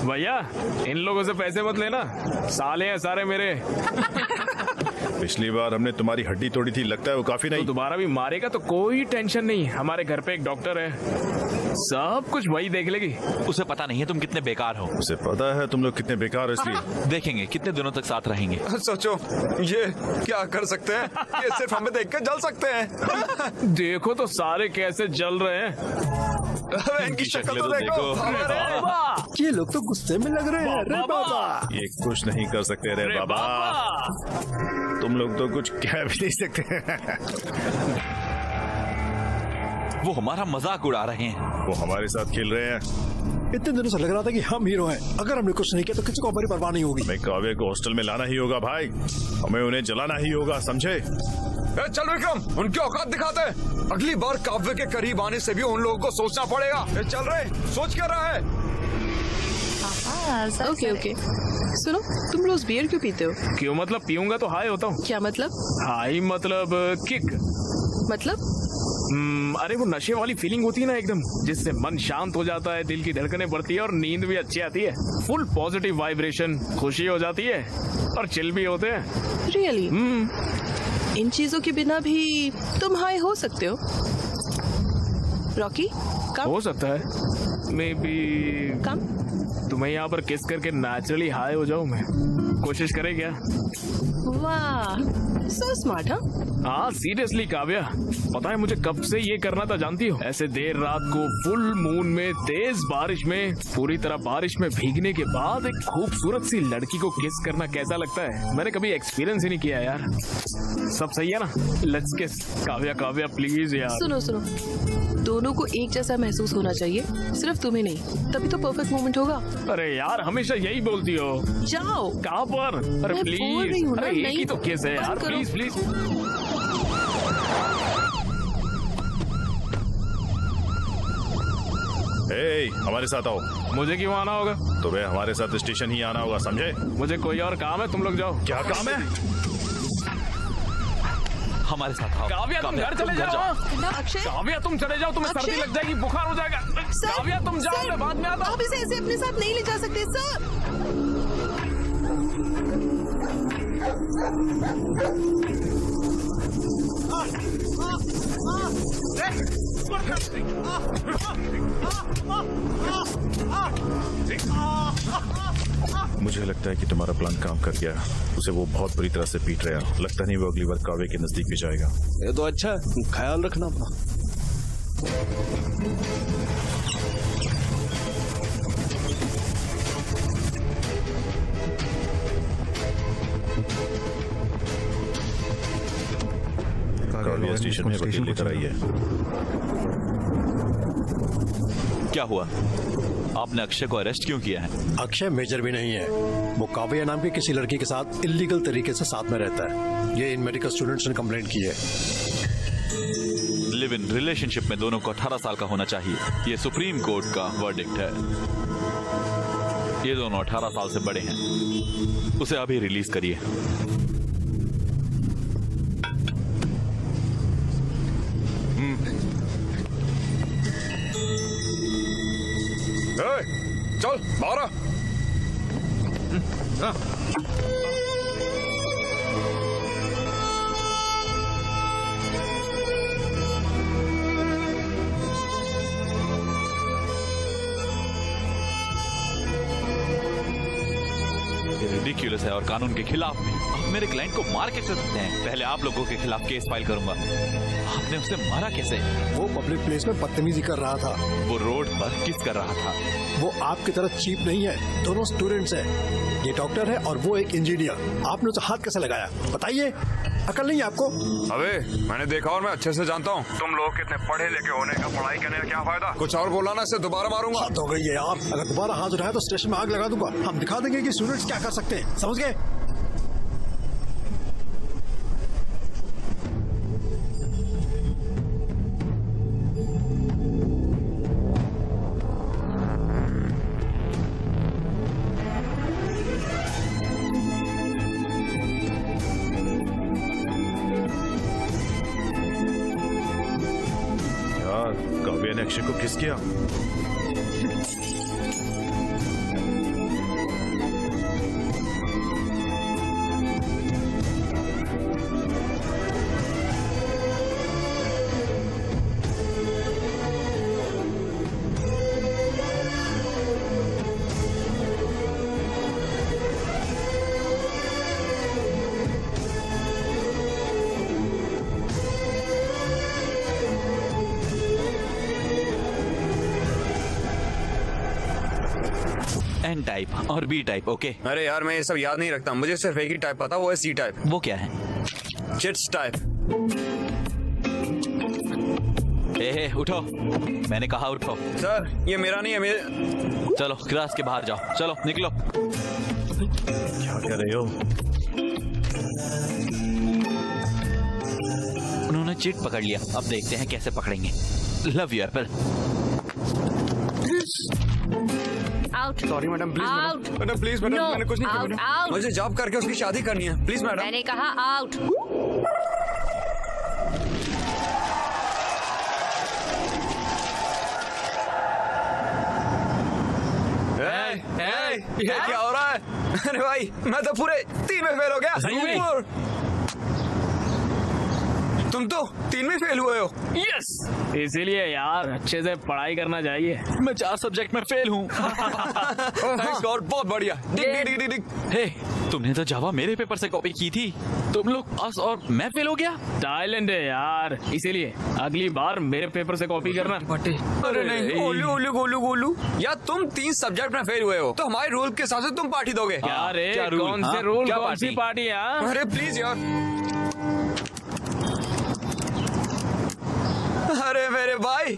भैया, इन लोगों से पैसे मत लेना, साले हैं सारे मेरे। पिछली बार हमने तुम्हारी हड्डी तोड़ी थी, लगता है वो काफी नहीं। तो दोबारा भी मारेगा तो कोई टेंशन नहीं, हमारे घर पे एक डॉक्टर है, सब कुछ वही देख लेगी। उसे पता नहीं है तुम कितने बेकार हो। उसे पता है तुम लोग कितने बेकार हो, इसलिए देखेंगे कितने दिनों तक साथ रहेंगे। सोचो, ये क्या कर सकते हैं? ये सिर्फ हमें देख के जल सकते हैं। देखो तो सारे कैसे जल रहे हैं। इनकी शक्ल तो देखो। ये लोग तो गुस्से में लग रहे हैं। रे बाबा, ये कुछ नहीं कर सकते रे बाबा। तुम लोग तो कुछ कह भी नहीं सकते। वो हमारा मजाक उड़ा रहे हैं। वो हमारे साथ खेल रहे हैं। इतने दिनों से लग रहा था कि हम हीरो हैं। अगर हमने कुछ नहीं किया तो किसी को हमारी परवाह नहीं होगी। हमें काव्य को हॉस्टल में लाना ही होगा भाई, हमें उन्हें जलाना ही होगा, समझे? चल विक्रम, उनकी औकात दिखाते हैं। अगली बार काव्य के करीब आने से भी उन लोगों को सोचना पड़ेगा। चल रहे, सोच क्या रहा है? ओके। सुनो, तुम रोज बियर क्यों पीते हो? क्यों मतलब? पीऊंगा तो हाई होता हूँ। क्या मतलब? हाई मतलब किक। मतलब? अरे वो नशे वाली फीलिंग होती है ना एकदम, जिससे मन शांत हो जाता है, दिल की धड़कनें बढ़ती है और नींद भी अच्छी आती है। फुल पॉजिटिव वाइब्रेशन, खुशी हो जाती है और चिल भी होते हैं। रियली? इन चीजों के बिना भी तुम हाई हो सकते हो। रॉकी, कम? हो सकता है, मे बी। कम? तुम्हें यहाँ पर किस करके नेचुरली हाई हो जाऊँ मैं। कोशिश करे क्या? वाह, सो स्मार्ट। हाँ सीरियसली काव्या, पता है मुझे कब से ये करना था जानती हो? ऐसे देर रात को फुल मून में, तेज बारिश में, पूरी तरह बारिश में भीगने के बाद एक खूबसूरत सी लड़की को किस करना कैसा लगता है, मैंने कभी एक्सपीरियंस ही नहीं किया यार। सब सही है ना? लेट्स किस। काव्या काव्या प्लीज यार। सुनो, दोनों को एक जैसा महसूस होना चाहिए, सिर्फ तुम्हें नहीं, तभी तो परफेक्ट मोमेंट होगा। अरे यार, हमेशा यही बोलती हो। जाओ। कहाँ पर? अरे प्लीज, अरे एक ही तो किस है यार, प्लीज प्लीज। हमारे साथ आओ। मुझे क्यों आना होगा? तुम्हें हमारे साथ स्टेशन ही आना होगा, समझे? मुझे कोई और काम है, तुम लोग जाओ। क्या काम है? हमारे साथ आओ। काव्या तुम घर चले जाओ। काव्या तुम चले जाओ, तुम्हें सर्दी लग जाएगी, बुखार हो जाएगा। काव्या तुम जाओ, मैं बाद में आता हूँ। आप इसे ऐसे अपने साथ नहीं ले जा सकते सर। मुझे लगता है कि तुम्हारा प्लान काम कर गया। उसे वो बहुत बुरी तरह से पीट रहा है। लगता नहीं वो अगली बार काव्य के नजदीक भी जाएगा। ये तो अच्छा है, ख्याल रखना अपना। काव्य स्टेशन में वकील लेकर आई है। क्या हुआ? आपने अक्षय को अरेस्ट क्यों किया है? अक्षय मेजर भी नहीं है, वो काव्या नाम की किसी लड़की के साथ इलीगल तरीके से साथ में रहता है। ये इन मेडिकल स्टूडेंट्स ने कंप्लेंट की है। लिव इन रिलेशनशिप में दोनों को 18 साल का होना चाहिए। ये सुप्रीम कोर्ट का वर्डिक्ट है। ये दोनों 18 साल से बड़े हैं। उसे अभी रिलीज करिए। चल बाहर आ। रिडिक्यूलस है और कानून के खिलाफ भी। आप मेरे क्लाइंट को मार कैसे सकते हैं? पहले आप लोगों के खिलाफ केस फाइल करूंगा। आपने उसे मारा कैसे? वो पब्लिक प्लेस में बदतमीजी कर रहा था। वो रोड पर किस कर रहा था? वो आपकी तरह चीप नहीं है, दोनों स्टूडेंट्स हैं। ये डॉक्टर है और वो एक इंजीनियर। आपने उसे हाथ कैसे लगाया बताइए? अकल नहीं है आपको? अबे मैंने देखा और मैं अच्छे से जानता हूँ। तुम लोग कितने पढ़े लिखे होने का पढ़ाई करने का क्या फायदा? कुछ और बोला ना, से दोबारा मारूंगा। हाथ हो गई है यार, अगर दोबारा हाथ उठाया तो स्टेशन में आग लगा दूंगा। हम दिखा देंगे कि स्टूडेंट्स क्या कर सकते हैं, समझ गए? काव्या ने अक्षय को किस किया? एन टाइप और बी टाइप। ओके। अरे यार मैं ये सब याद नहीं रखता, मुझे सिर्फ एक ही टाइप पता, वो है सी टाइप। वो क्या है? Chits type. उठो, मैंने कहा उठो। सर ये मेरा नहीं है, मेरे। चलो क्लास के बाहर जाओ, चलो निकलो। क्या कर रहे हो? उन्होंने चिट पकड़ लिया, अब देखते हैं कैसे पकड़ेंगे। Love you Apple. Out. Sorry madam, please out. Madam, please madam, मैंने कुछ नहीं किया मैडम। आउट। मुझे जॉब करके उसकी शादी करनी है, प्लीज मैडम। मैंने कहा आउट। ये क्या हो रहा है? अरे भाई मैं तो पूरे 3 में फेल हो गया। तुम तो 3 में फेल हुए हो। यस, इसीलिए यार अच्छे से पढ़ाई करना चाहिए। मैं 4 सब्जेक्ट में फेल हूँ। थैंक्स गॉड, बहुत बढ़िया। हे, तुमने तो जावा मेरे पेपर से कॉपी की थी, तुम लोग पास और मैं फेल हो गया। टैलेंट है यार, इसीलिए अगली बार मेरे पेपर से कॉपी करना। अरे नहीं, गोलू यार तुम 3 सब्जेक्ट में फेल हुए हो तो हमारे रूल के हिसाब से तुम पार्टी दोगे। क्या रे? क्या रूल? कौन से हाँ? रूल? क्या कौन सी पार्टी? अरे प्लीज यार। अरे मेरे भाई,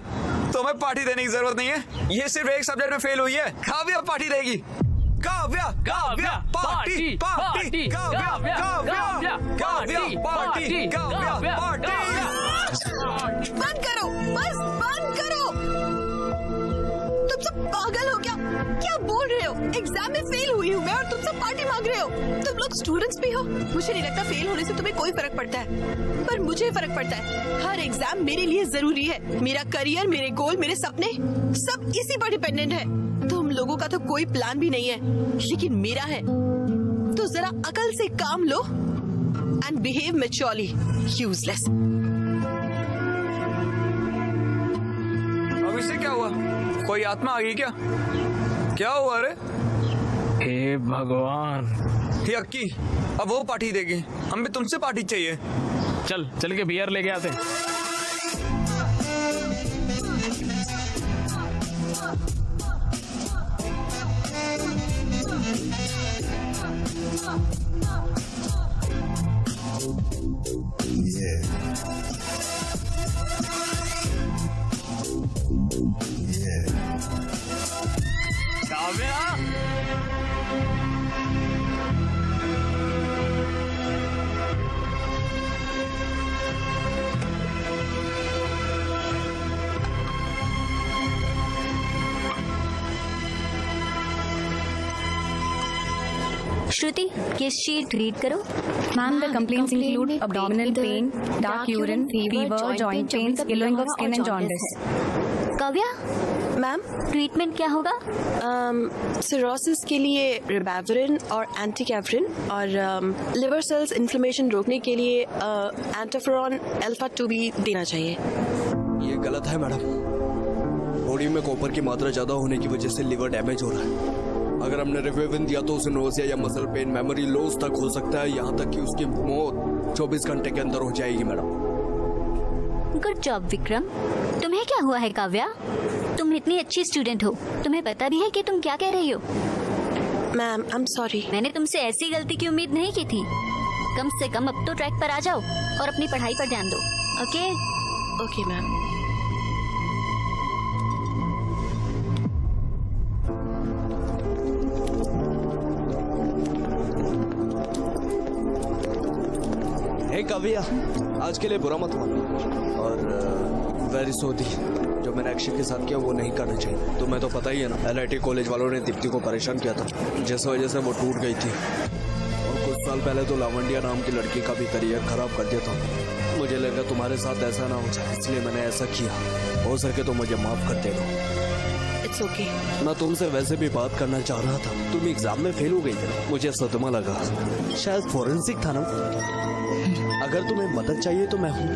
तुम्हें पार्टी देने की जरूरत नहीं है। ये सिर्फ एक सब्जेक्ट में फेल हुई है। काव्या पार्टी देगी। Kavya Kavya party party Kavya Kavya Kavya party Kavya party. बंद करो, बस बंद करो। तुम सब पागल हो क्या? क्या बोल रहे हो? एग्जाम में फेल हुई हूँ मैं और तुम सब पार्टी मांग रहे हो। तुम लोग स्टूडेंट्स भी हो। मुझे नहीं लगता फेल होने से तुम्हें कोई फर्क पड़ता है, पर मुझे फर्क पड़ता है। हर एग्जाम मेरे लिए जरूरी है। मेरा करियर, मेरे गोल, मेरे सपने सब इसी पर डिपेंडेंट है। तुम लोगों का तो कोई प्लान भी नहीं है, लेकिन मेरा है। तो जरा अकल से काम लो एंड बिहेव मैच्योरली। यूजलेस। अब इसे क्या हुआ? कोई आत्मा आ गई क्या? क्या हुआ रे? हे भगवान। हे अक्की, अब वो पार्टी देगी, हमें तुमसे पार्टी चाहिए। चल के बियर लेके आते हैं। श्रुति, ये शीट रीड करो। Ma'am, the complaints include abdominal pain, dark urine, fever, joint pains, yellowing of skin and jaundice. Kavya, ma'am treatment क्या होगा? सिरोसिस के लिए रिबाविरिन और एंटीकैफरिन और लिवर सेल्स इन्फ्लेमेशन रोकने के लिए एंटाफेरॉन अल्फा 2 भी देना चाहिए। ये गलत है मैडम। बॉडी में कॉपर की मात्रा ज्यादा होने की वजह से लिवर डैमेज हो रहा है। अगर हमने रिवेविन दिया तो उसे नोजिया या मसल पेन, मेमोरी लॉस तक हो सकता है, यहाँ तक कि उसकी मौत 24 घंटे के अंदर हो जाएगी मैडम। Good job Vikram. तुम्हें क्या हुआ है काव्या? तुम इतनी अच्छी स्टूडेंट हो, तुम्हें पता भी है कि तुम क्या कह रही हो? Ma'am I am sorry. मैंने तुमसे ऐसी गलती की उम्मीद नहीं की थी। कम से कम अब तो ट्रैक पर आ जाओ और अपनी पढ़ाई पर ध्यान दो। Okay? Okay ma'am. Hey Kavya, आज के लिए बुरा मत मानो और वेरी सॉरी। जो मैंने अक्षय के साथ किया वो नहीं करना चाहिए। तुम्हें तो पता ही है ना, LIT कॉलेज वालों ने दीप्ति को परेशान किया था, जिस वजह से वो टूट गई थी। और कुछ साल पहले तो लावंडिया नाम की लड़की का भी करियर खराब कर दिया था। मुझे लगा तुम्हारे साथ ऐसा ना हो जाए, इसलिए मैंने ऐसा किया। हो सके तो मुझे माफ कर देना। It's okay. मैं तुमसे वैसे भी बात करना चाह रहा था। तुम एग्जाम में फेल हो गई थी, मुझे सदमा लगा। शायद फॉरेंसिक था ना। अगर तुम्हें मदद चाहिए तो मैं हूँ।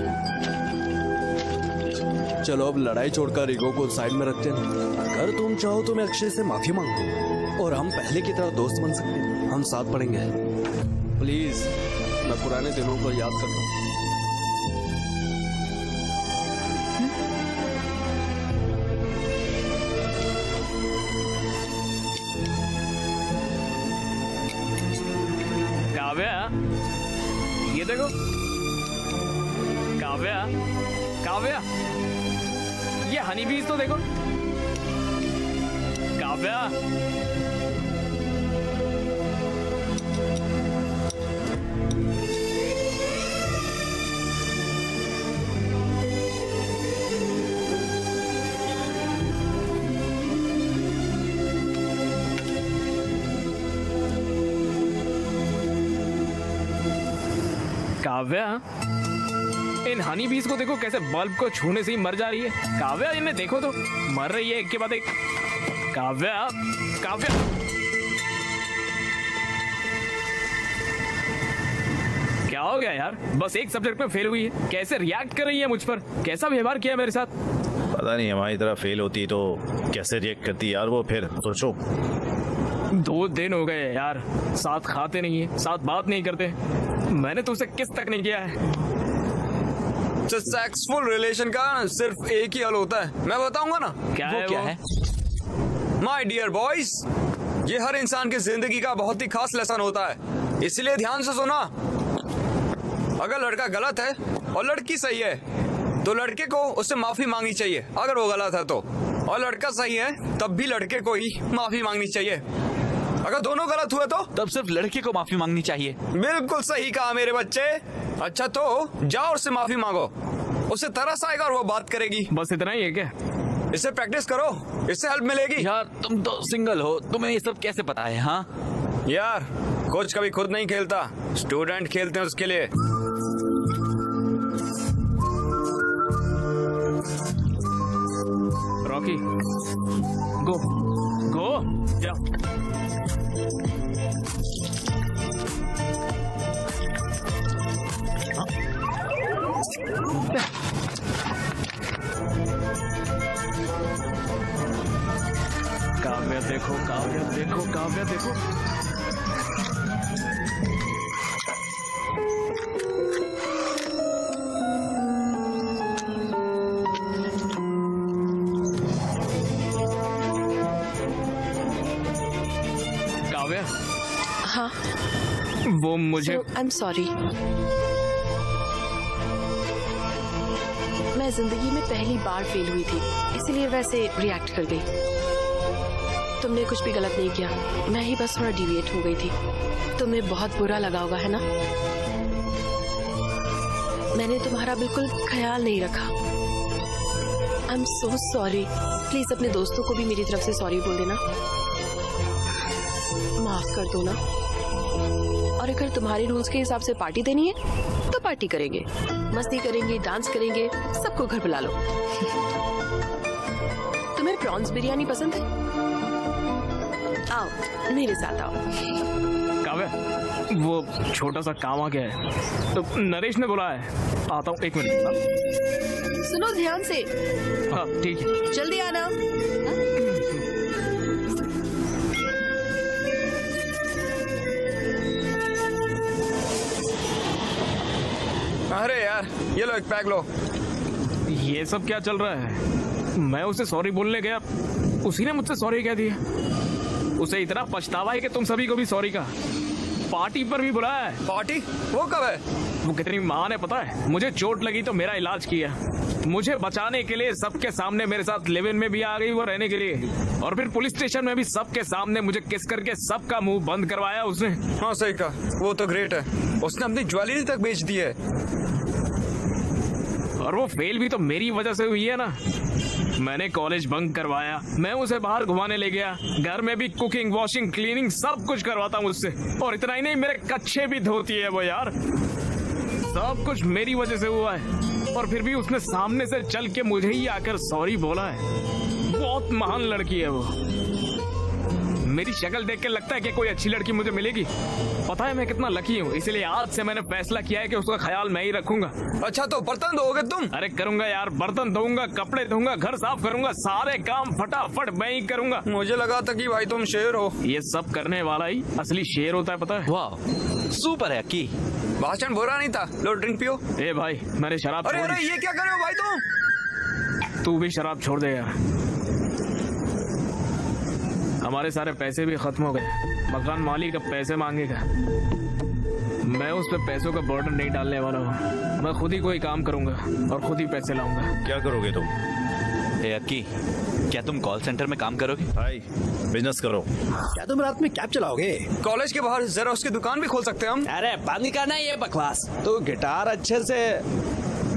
चलो अब लड़ाई छोड़कर ईगो को साइड में रखते हैं। अगर तुम चाहो तो मैं अक्षय से माफी मांगू और हम पहले की तरह दोस्त बन सकते हैं। हम साथ पढ़ेंगे। प्लीज, मैं पुराने दिनों को याद करता हूँ। काव्या, ये देखो। काव्या, काव्या, ये हनी बीज तो देखो। काव्या, काव्या, इन हनी बीज को देखो कैसे बल्ब को छूने से ही मर जा रही है। काव्या, इन्हें देखो तो, मर रही है एक के बाद एक। काव्या, काव्या, क्या हो गया यार? बस एक सब्जेक्ट में फेल हुई है, कैसे रिएक्ट कर रही है मुझ पर? कैसा व्यवहार किया मेरे साथ? पता नहीं, हमारी तरह फेल होती तो कैसे रिएक्ट करती यार वो। फिर सोचो, 2 दिन हो गए यार, साथ खाते नहीं है, साथ बात नहीं करते। मैंने तुमसे किस तक नहीं किया है। सक्सेसफुल रिलेशन का सिर्फ एक ही हल होता है, मैं बताऊंगा ना। क्या है? क्या है? माय डियर बॉयज, ये हर इंसान की जिंदगी का बहुत ही खास लेसन होता है, इसलिए ध्यान से सुना। अगर लड़का गलत है और लड़की सही है तो लड़के को उससे माफी मांगनी चाहिए अगर वो गलत है तो, और लड़का सही है तब भी लड़के को ही माफी मांगनी चाहिए। अगर दोनों गलत हुए तो तब सिर्फ लड़के को माफी मांगनी चाहिए। बिल्कुल सही कहा मेरे बच्चे। अच्छा तो जाओ उससे माफी मांगो, उसे तरस आएगा और वो बात करेगी। बस इतना ही है क्या? इसे प्रैक्टिस करो, इससे हेल्प मिलेगी। यार तुम तो सिंगल हो, तुम्हें ये सब कैसे पता है? हाँ यार, कोच कभी खुद नहीं खेलता, स्टूडेंट खेलते हैं उसके लिए। रॉकी, गो गो, जाओ। काव्या देखो, काव्या देखो, काव्या देखो। काव्या। हाँ। वो मुझे आई एम सॉरी। मैं जिंदगी में पहली बार फेल हुई थी, इसीलिए वैसे रिएक्ट कर गई। तुमने कुछ भी गलत नहीं किया, मैं ही बस थोड़ा डिविएट हो गई थी। तुम्हें बहुत बुरा लगा होगा, है ना? मैंने तुम्हारा बिल्कुल ख्याल नहीं रखा। I am so sorry. Please अपने दोस्तों को भी मेरी तरफ से सॉरी बोल देना, माफ कर दो ना। और अगर तुम्हारे रूल्स के हिसाब से पार्टी देनी है तो पार्टी करेंगे, मस्ती करेंगे, डांस करेंगे, सबको घर बुला लो। तुम्हें प्रॉन्स बिरयानी पसंद है? आओ मेरे साथ आओ। काव्या, वो छोटा सा काम आ गया है तो नरेश ने बुलाया है, आता हूँ 1 मिनट। सुनो ध्यान से। हाँ ठीक है, जल्दी आना। अरे यार, ये लो एक पैक लो। ये सब क्या चल रहा है? मैं उसे सॉरी बोलने गया, उसी ने मुझसे सॉरी कह दिया। उसे इतना पछतावा है कि तुम सभी को भी सॉरी का। पार्टी पर भी बुलाया है। पार्टी? वो कब है? वो कितनी महान है पता है? मुझे चोट लगी तो मेरा इलाज किया, मुझे बचाने के लिए सबके सामने मेरे साथ लिव इन में भी आ गई वो रहने के लिए, और फिर पुलिस स्टेशन में भी सबके सामने मुझे किस करके सबका मुंह बंद करवाया उसने। हाँ सही कहा, वो तो ग्रेट है। उसने अपनी ज्वेलरी तक बेच दी है। और वो फेल भी तो मेरी वजह से हुई है ना। मैंने कॉलेज बंक करवाया, मैं उसे बाहर घुमाने ले गया, घर में भी कुकिंग, वॉशिंग, क्लीनिंग सब कुछ करवाता हूँ उससे। और इतना ही नहीं, मेरे कच्छे भी धोती है वो यार। सब कुछ मेरी वजह से हुआ है, और फिर भी उसने सामने से चल के मुझे ही आकर सॉरी बोला है। बहुत महान लड़की है वो। मेरी शक्ल देख के लगता है कि कोई अच्छी लड़की मुझे मिलेगी। पता है मैं कितना लकी हूँ, इसलिए आज से मैंने फैसला किया है कि उसका ख्याल मैं ही रखूंगा। अच्छा तो बर्तन धोगे तुम? अरे करूंगा यार, बर्तन धोऊंगा, कपड़े धोऊंगा, घर साफ करूंगा, सारे काम फटाफट मैं ही करूंगा। मुझे लगा था कि भाई तुम शेर हो। ये सब करने वाला ही असली शेर होता है, पता है? वाह, सुपर है की। भाषण बुरा नहीं था। लो ड्रिंक पियो। ए भाई, मैंने शराब अरे छोड़ दी। अरे ये क्या कर रहे हो भाई तुम? तू भी शराब छोड़ दे यार। हमारे सारे पैसे भी खत्म हो गए, मकान मालिक अब पैसे मांगेगा। मैं उस पे पैसों का बर्डन नहीं डालने वाला हूँ। मैं खुद ही कोई काम करूंगा और खुद ही पैसे लाऊंगा। क्या करोगे तुम? ए अक्की, क्या तुम कॉल सेंटर में काम करोगे? भाई बिजनेस करो। क्या तुम रात में कैब चलाओगे? कॉलेज के बाहर जरा उसकी दुकान भी खोल सकते हैं हम। अरे बंद करना ये बकवास। तो गिटार अच्छे से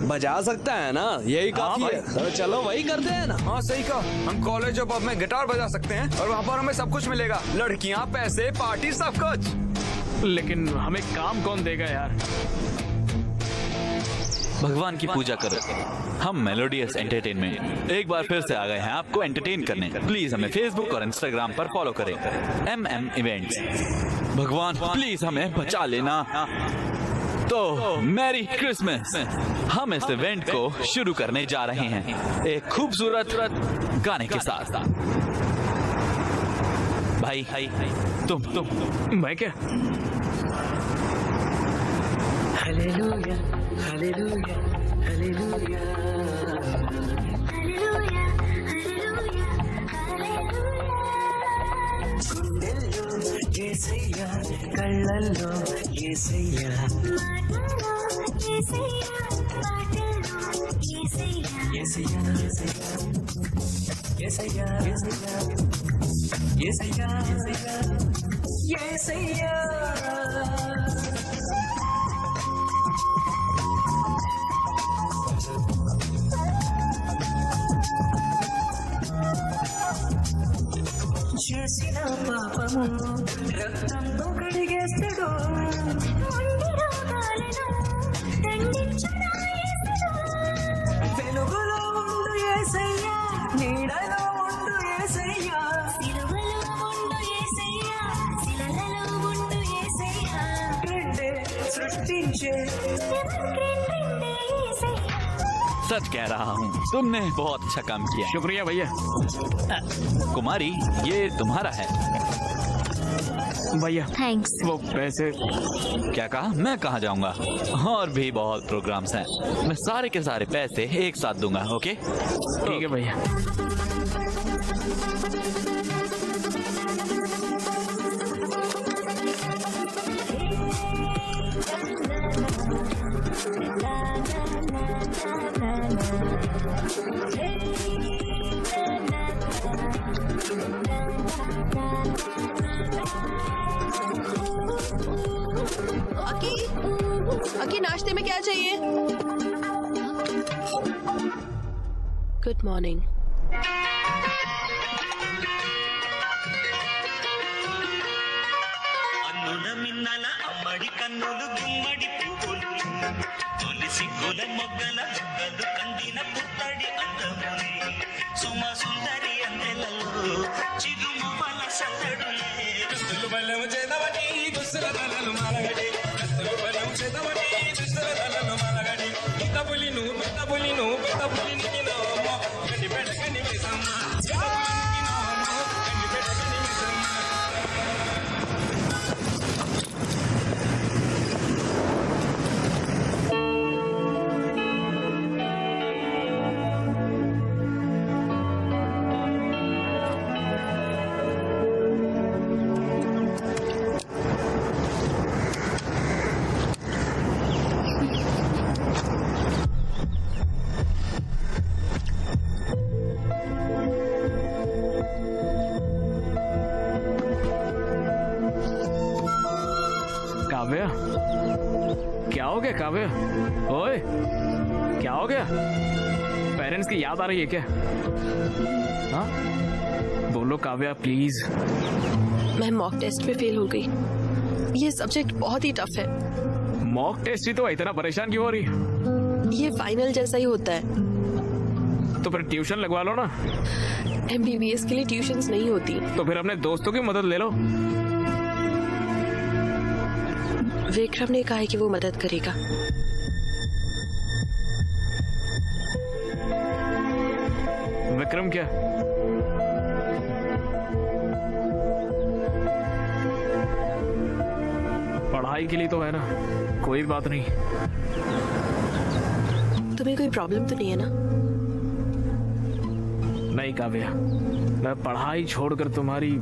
बजा सकता है ना, यही काफी है। तो चलो वही करते हैं ना। हाँ सही कहा, हम कॉलेज और पब में गिटार बजा सकते हैं और वहाँ पर हमें सब कुछ मिलेगा, लड़कियाँ, पैसे, पार्टी, सब कुछ। लेकिन हमें काम कौन देगा यार? भगवान की पूजा करो। हम मेलोडियस एंटरटेनमेंट एक बार फिर से आ गए हैं आपको एंटरटेन करने। प्लीज हमें फेसबुक और इंस्टाग्राम पर फॉलो करें, MM इवेंट्स। भगवान प्लीज हमें बचा लेना। तो मैरी क्रिसमस। हम इस इवेंट को शुरू करने जा रहे हैं एक खूबसूरत गाने के साथ। भाई तुम मैं क्या? हालेलुया हालेलुया हालेलुया हालेलुया गुंडెల్లో యేసయ్యా కళ్ళల్లో యేసయ్యా మాటల్లో యేసయ్యా పాటల్లో యేసయ్యా యేసయ్యా యేసయ్యా యేసయ్యా యేసయ్యా యేసయ్యా చేసిన పాపము రక్తంతో కడిగేస్తాడు, వెలుగులో ఉండు యేసయ్యా, నీడలో ఉండు యేసయ్యా, రెండే సృష్టించే सच कह रहा हूँ, तुमने बहुत अच्छा काम किया। शुक्रिया भैया। कुमारी, ये तुम्हारा है। भैया थैंक्स। वो पैसे। क्या कहा? मैं कहाँ जाऊँगा? और भी बहुत प्रोग्राम्स हैं, मैं सारे के सारे पैसे एक साथ दूंगा। ओके ठीक है भैया। अकी नाश्ते में क्या चाहिए? Good morning. మిన్నల అమ్మడి కన్నులు గుమ్మడి పువ్వులు తొలిసి గుల మొగ్గల జుగ్గలు కందిన పుత్తడి అందములే సుమ సుందరి అందెలలో చిరుమువల సందడులే కస్తులు బలము చేదవటి దుస్తుల తలలు మాలగడి కస్తులు బలము చేదవటి దుస్తుల తలలు మాలగడి పుత్తపులిను పుత్తపులిను పుత్తపులిని నోమో గడి బెడగని మిసమ్మ పుత్తపులిని నోమో గడి బెడగని మిసమ్మ काव्या, क्या हो गया काव्या? ओए, क्या हो गया? पेरेंट्स की याद आ रही है क्या? हाँ, बोलो काव्या प्लीज। मैं मॉक टेस्ट में फेल हो गई। ये सब्जेक्ट बहुत ही टफ है। मॉक टेस्ट ही तो इतना परेशान क्यों हो रही है? ये फाइनल जैसा ही होता है। तो फिर ट्यूशन लगवा लो ना। MBBS के लिए ट्यूशंस नहीं होती। तो फिर अपने दोस्तों की मदद ले लो। विक्रम ने कहा है कि वो मदद करेगा। विक्रम क्या? पढ़ाई के लिए तो है ना, कोई बात नहीं। तुम्हें कोई प्रॉब्लम तो नहीं है ना? नहीं काव्या, मैं पढ़ाई छोड़कर तुम्हारी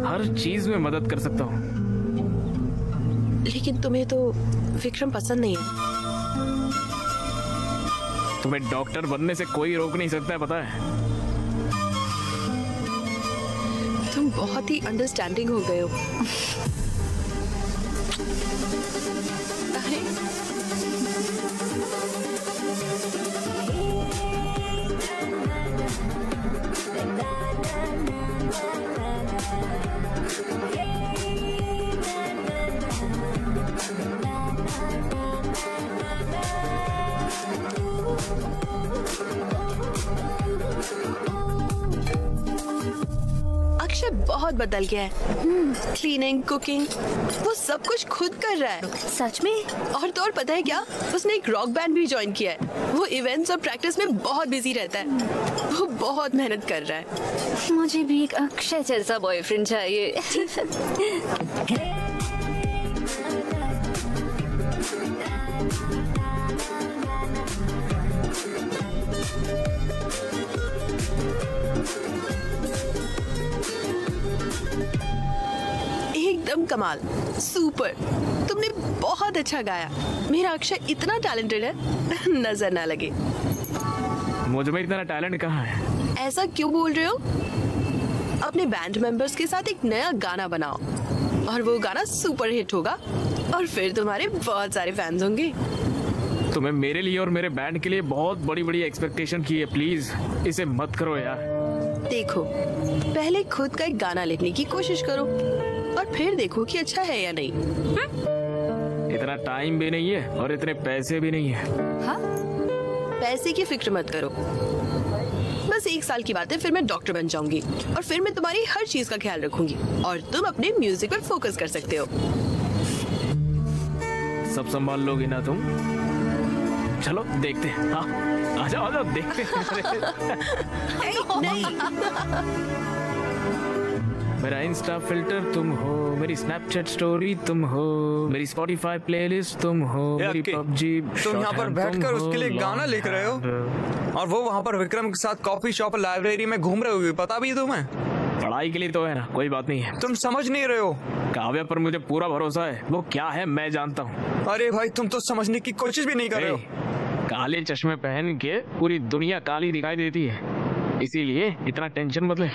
हर चीज में मदद कर सकता हूँ। लेकिन तुम्हें तो विक्रम पसंद नहीं है। तुम्हें डॉक्टर बनने से कोई रोक नहीं सकता है, पता है? तुम बहुत ही अंडरस्टैंडिंग हो गए हो। अरे अक्षय बहुत बदल गया है। क्लीनिंग, कुकिंग, वो सब कुछ खुद कर रहा है। सच में? और तो और पता है क्या, उसने एक रॉक बैंड भी ज्वाइन किया है। वो इवेंट्स और प्रैक्टिस में बहुत बिजी रहता है। वो बहुत मेहनत कर रहा है। मुझे भी एक अक्षय जैसा बॉयफ्रेंड चाहिए। एकदम कमाल, सुपर। तुमने बहुत अच्छा गाया। मेरा अक्षय इतना टैलेंटेड है, नजर ना लगे। मुझ में इतना टैलेंट कहाँ है? ऐसा क्यों बोल रहे हो? अपने बैंड मेंबर्स के साथ एक नया गाना बनाओ और वो गाना सुपर हिट होगा और फिर तुम्हारे बहुत सारे फैंस होंगे। तुम्हें मेरे लिए और मेरे बैंड के लिए बहुत बड़ी बड़ी एक्सपेक्टेशन की है। प्लीज इसे मत करो यार। देखो, पहले खुद का एक गाना लिखने की कोशिश करो और फिर देखो कि अच्छा है या नहीं। इतना टाइम भी नहीं है और इतने पैसे भी नहीं है। हाँ? पैसे की फिक्र मत करो। बस 1 साल की बात है, फिर मैं डॉक्टर बन जाऊंगी और फिर मैं तुम्हारी हर चीज का ख्याल रखूंगी और तुम अपने म्यूजिक पर फोकस कर सकते हो। सब संभाल लोगी ना तुम? चलो देखते हैं। हाँ आ जाओ देखते मेरा इंस्टा फिल्टर तुम हो, मेरी स्नैपचैट स्टोरी तुम हो, मेरी स्पॉटिफाई प्लेलिस्ट तुम हो, मेरी पबजी। तुम यहाँ पर बैठकर उसके लिए गाना लिख रहे हो और वो वहाँ पर विक्रम के साथ कॉफी शॉप लाइब्रेरी में घूम रहे हो, पता भी तुम्हें? पढ़ाई के लिए तो है ना, कोई बात नहीं है। तुम समझ नहीं रहे हो। काव्या पर मुझे पूरा भरोसा है, वो क्या है मैं जानता हूँ। अरे भाई तुम तो समझने की कोशिश भी नहीं कर रहे हो। काले चश्मे पहन के पूरी दुनिया काली दिखाई देती है, इसीलिए इतना टेंशन मत ले।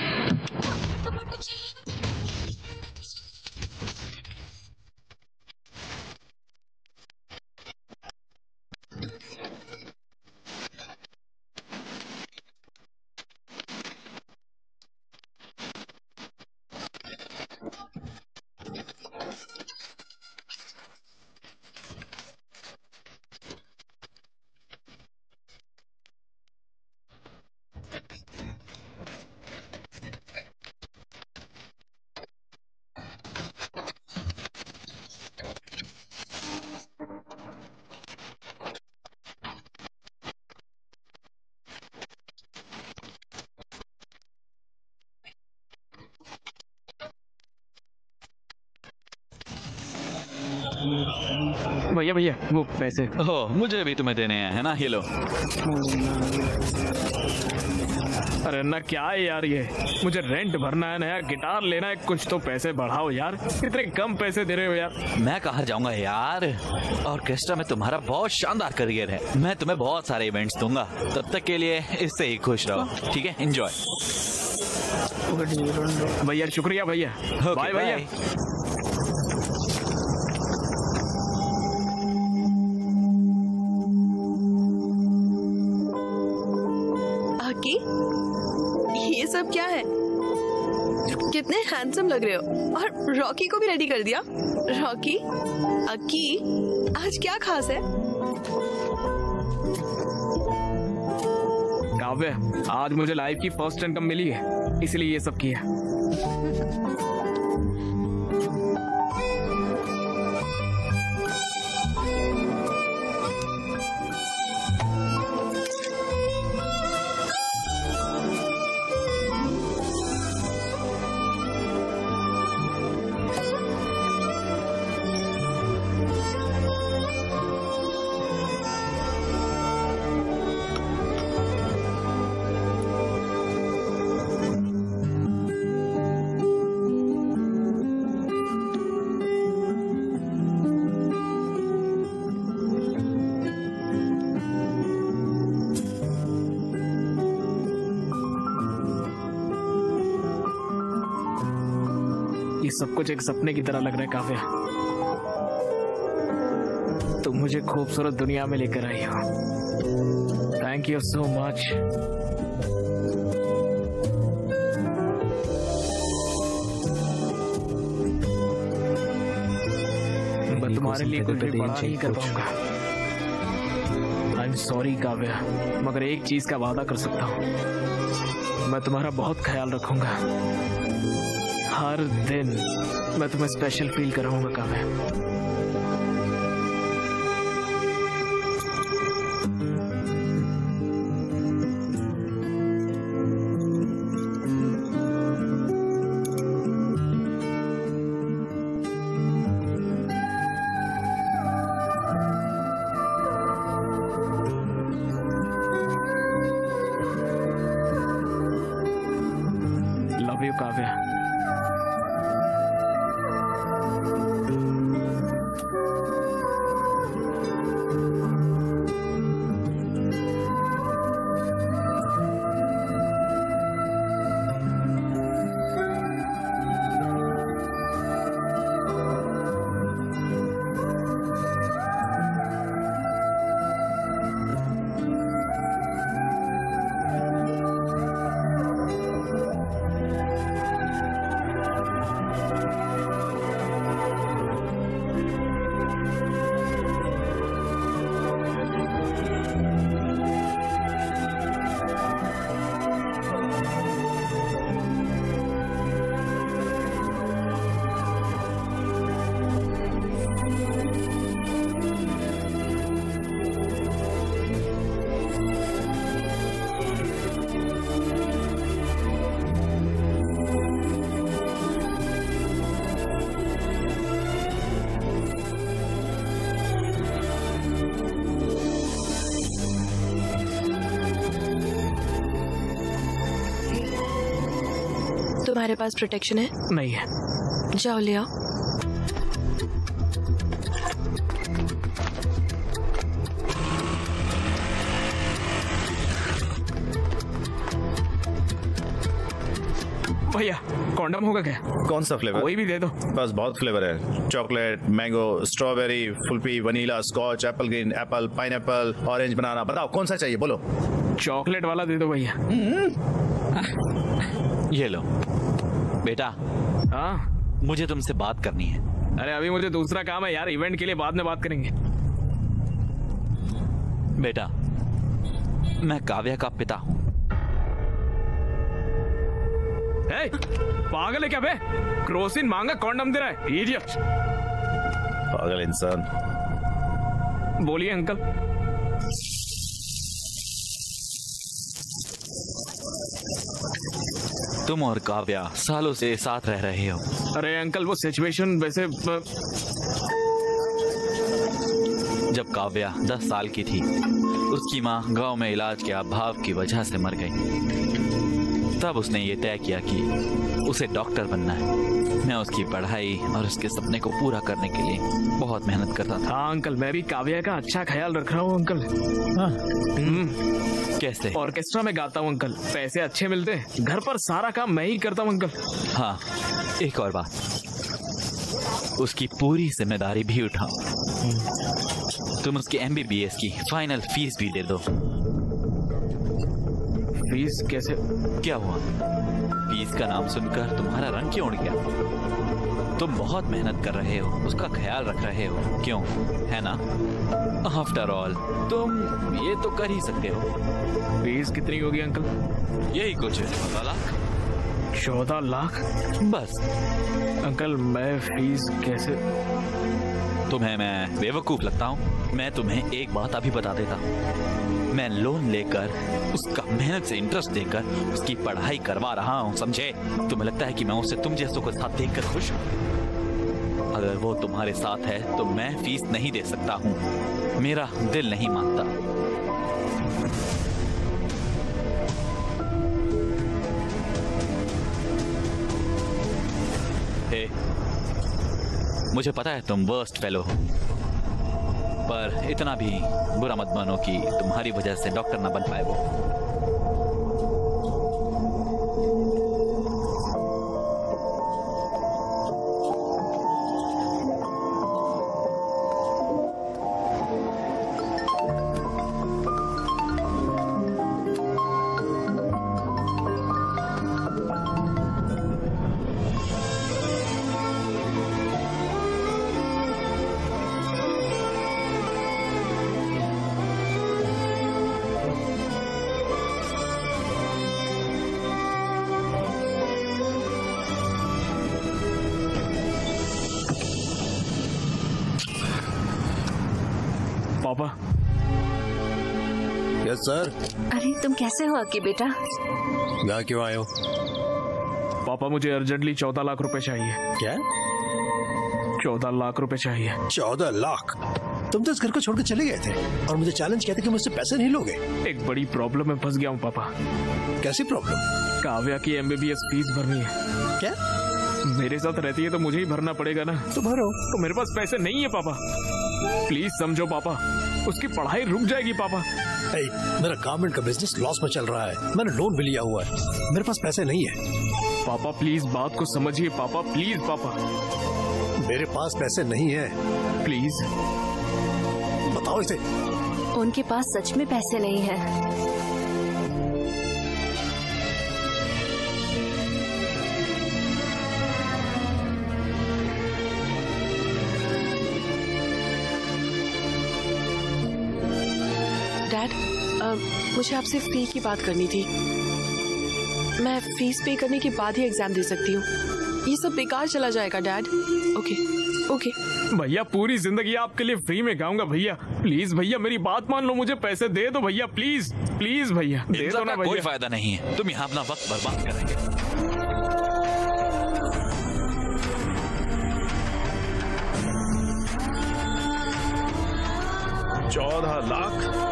भैया भैया वो पैसे। ओह मुझे भी तुम्हें देने हैं, है ना? ये लो। अरे ना क्या है यार, ये मुझे रेंट भरना है, नया गिटार लेना है, कुछ तो पैसे बढ़ाओ यार, इतने कम पैसे दे रहे हो यार। मैं कहाँ जाऊंगा यार, ऑर्केस्ट्रा में तुम्हारा बहुत शानदार करियर है, मैं तुम्हें बहुत सारे इवेंट्स दूंगा, तब तक के लिए इससे ही खुश रहो, ठीक है? एंजॉय। भैया शुक्रिया भैया, बाय भैया। ये सब क्या है? कितने हैंडसम लग रहे हो। और रॉकी को भी रेडी कर दिया। रॉकी, अक्की, आज क्या खास है? काव्य, आज मुझे लाइफ की फर्स्ट इनकम मिली है, इसलिए ये सब किया। सब कुछ एक सपने की तरह लग रहा है काव्या, तुम मुझे खूबसूरत दुनिया में लेकर आई हो। Thank you so much. मैं तुम्हारे लिए कुछ भी बड़ा नहीं कर पाऊंगा। आई एम सॉरी काव्या, मगर एक चीज का वादा कर सकता हूँ, मैं तुम्हारा बहुत ख्याल रखूंगा। हर दिन मैं तुम्हें स्पेशल फील कराऊंगा काव्या। Love you Kavya. तुम्हारे पास प्रोटेक्शन है? नहीं है। जाओ ले आओ। भैया कॉन्डम होगा क्या? कौन सा फ्लेवर? कोई भी दे दो। बस बहुत फ्लेवर है, चॉकलेट, मैंगो, स्ट्रॉबेरी, फुल्फी, vanilla, scotch, apple green, apple, pineapple, orange, banana. बताओ कौन सा चाहिए, बोलो। चॉकलेट वाला दे दो भैया। ये लो बेटा। हाँ मुझे तुमसे बात करनी है। अरे अभी मुझे दूसरा काम है यार, इवेंट के लिए बाद में बात करेंगे। बेटा मैं काव्या का पिता हूँ। पागल है क्या बे? क्रोसिन मांगा कॉन्डम दे रहा है, इडियट। पागल इंसान। बोलिए अंकल। तुम और काव्या सालों से साथ रह रहे हो। अरे अंकल वो सिचुएशन वैसे जब काव्या 10 साल की थी, उसकी माँ गांव में इलाज के अभाव की वजह से मर गई। तब उसने ये तय किया कि उसे डॉक्टर बनना है। मैं उसकी पढ़ाई और उसके सपने को पूरा करने के लिए बहुत मेहनत करता था। हाँ अंकल, मैं भी काव्या का अच्छा ख्याल रख रहा हूँ अंकल। हाँ। कैसे? ऑर्केस्ट्रा में गाता हूँ अंकल, पैसे अच्छे मिलते हैं। घर पर सारा काम मैं ही करता हूँ अंकल। हाँ एक और बात, उसकी पूरी जिम्मेदारी भी उठाओ। तुम उसके MBBS की फाइनल फीस भी दे दो। फीस कैसे? क्या हुआ? फीस का नाम सुनकर तुम्हारा रंग क्यों उड़ गया? तुम बहुत मेहनत कर रहे हो, उसका ख्याल रख रहे हो, क्यों? है ना? आफ्टर ऑल तुम ये तो कर ही सकते हो। फीस कितनी होगी अंकल? यही कुछ 14 लाख। 14 लाख? बस। अंकल मैं फीस कैसे? तुम्हें मैं बेवकूफ लगता हूँ? मैं तुम्हें एक बात अभी बता देता हूँ। मैं लोन लेकर, उसका मेहनत से इंटरेस्ट देकर उसकी पढ़ाई करवा रहा हूँ, समझे? तुम्हें लगता है कि मैं उसे तुम जैसों के साथ देखकर खुश हूँ? अगर वो तुम्हारे साथ है तो मैं फीस नहीं दे सकता हूँ। मेरा दिल नहीं मानता। हे, मुझे पता है तुम वर्स्ट फेलो हो, पर इतना भी बुरा मत मानो कि तुम्हारी वजह से डॉक्टर ना बन पाए वो। पापा। Yes sir. अरे तुम कैसे हो अक्की बेटा? यहाँ क्यों आए हो? पापा मुझे अर्जेंटली 14 लाख रुपए चाहिए। क्या? 14 लाख रुपए चाहिए। 14 लाख? तुम तो इस घर को छोड़कर चले गए थे और मुझे चैलेंज किया था कि मुझसे पैसे नहीं लोगे। एक बड़ी प्रॉब्लम में फंस गया हूँ पापा। कैसी प्रॉब्लम? काव्या की MBBS फीस भरनी है। क्या? मेरे साथ रहती है तो मुझे ही भरना पड़ेगा ना। तो भरो। तो मेरे पास पैसे नहीं है पापा, प्लीज समझो पापा, उसकी पढ़ाई रुक जाएगी पापा। मेरा गारमेंट का बिजनेस लॉस में चल रहा है, मैंने लोन भी लिया हुआ है, मेरे पास पैसे नहीं है। पापा प्लीज बात को समझिए पापा, प्लीज पापा। मेरे पास पैसे नहीं है। प्लीज बताओ इसे। उनके पास सच में पैसे नहीं है। डैड, मुझे आपसे फी की बात करनी थी। मैं फीस पे करने के बाद ही एग्जाम दे सकती हूँ। ये सब बेकार चला जाएगा डैड। Okay okay. भैया पूरी जिंदगी आपके लिए फ्री में गाऊंगा भैया, प्लीज भैया मेरी बात मान लो, मुझे पैसे दे दो भैया, प्लीज प्लीज भैया दे दो ना भैया। कोई फायदा नहीं है, तुम यहाँ अपना वक्त बर्बाद करेंगे। 14 लाख?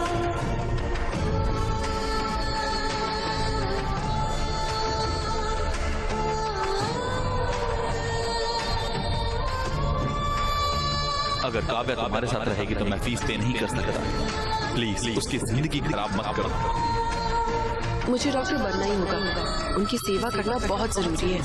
अगर काव्या तुम्हारे साथ रहेगी तो मैं फीस पे नहीं कर सकता। प्लीज उसकी जिंदगी खराब मत करो। मुझे डॉक्टर बनना ही होगा। उनकी सेवा करना बहुत जरूरी है।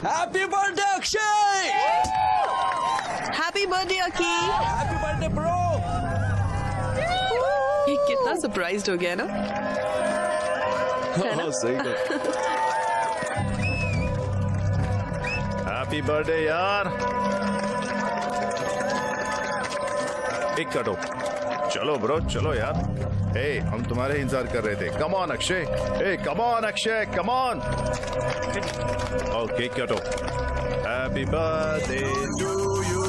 Happy birthday Akshay! Happy birthday Aki! Happy birthday bro! ये कितना सरप्राइज्ड हो गया ना? हाँ, सही है। हैप्पी बर्थडे यार। एक कटो। चलो ब्रो चलो यार। ए हम तुम्हारे इंतजार कर रहे थे। Come on Akshay. ए come on Akshay come on. Okay कटो। Happy birthday to you.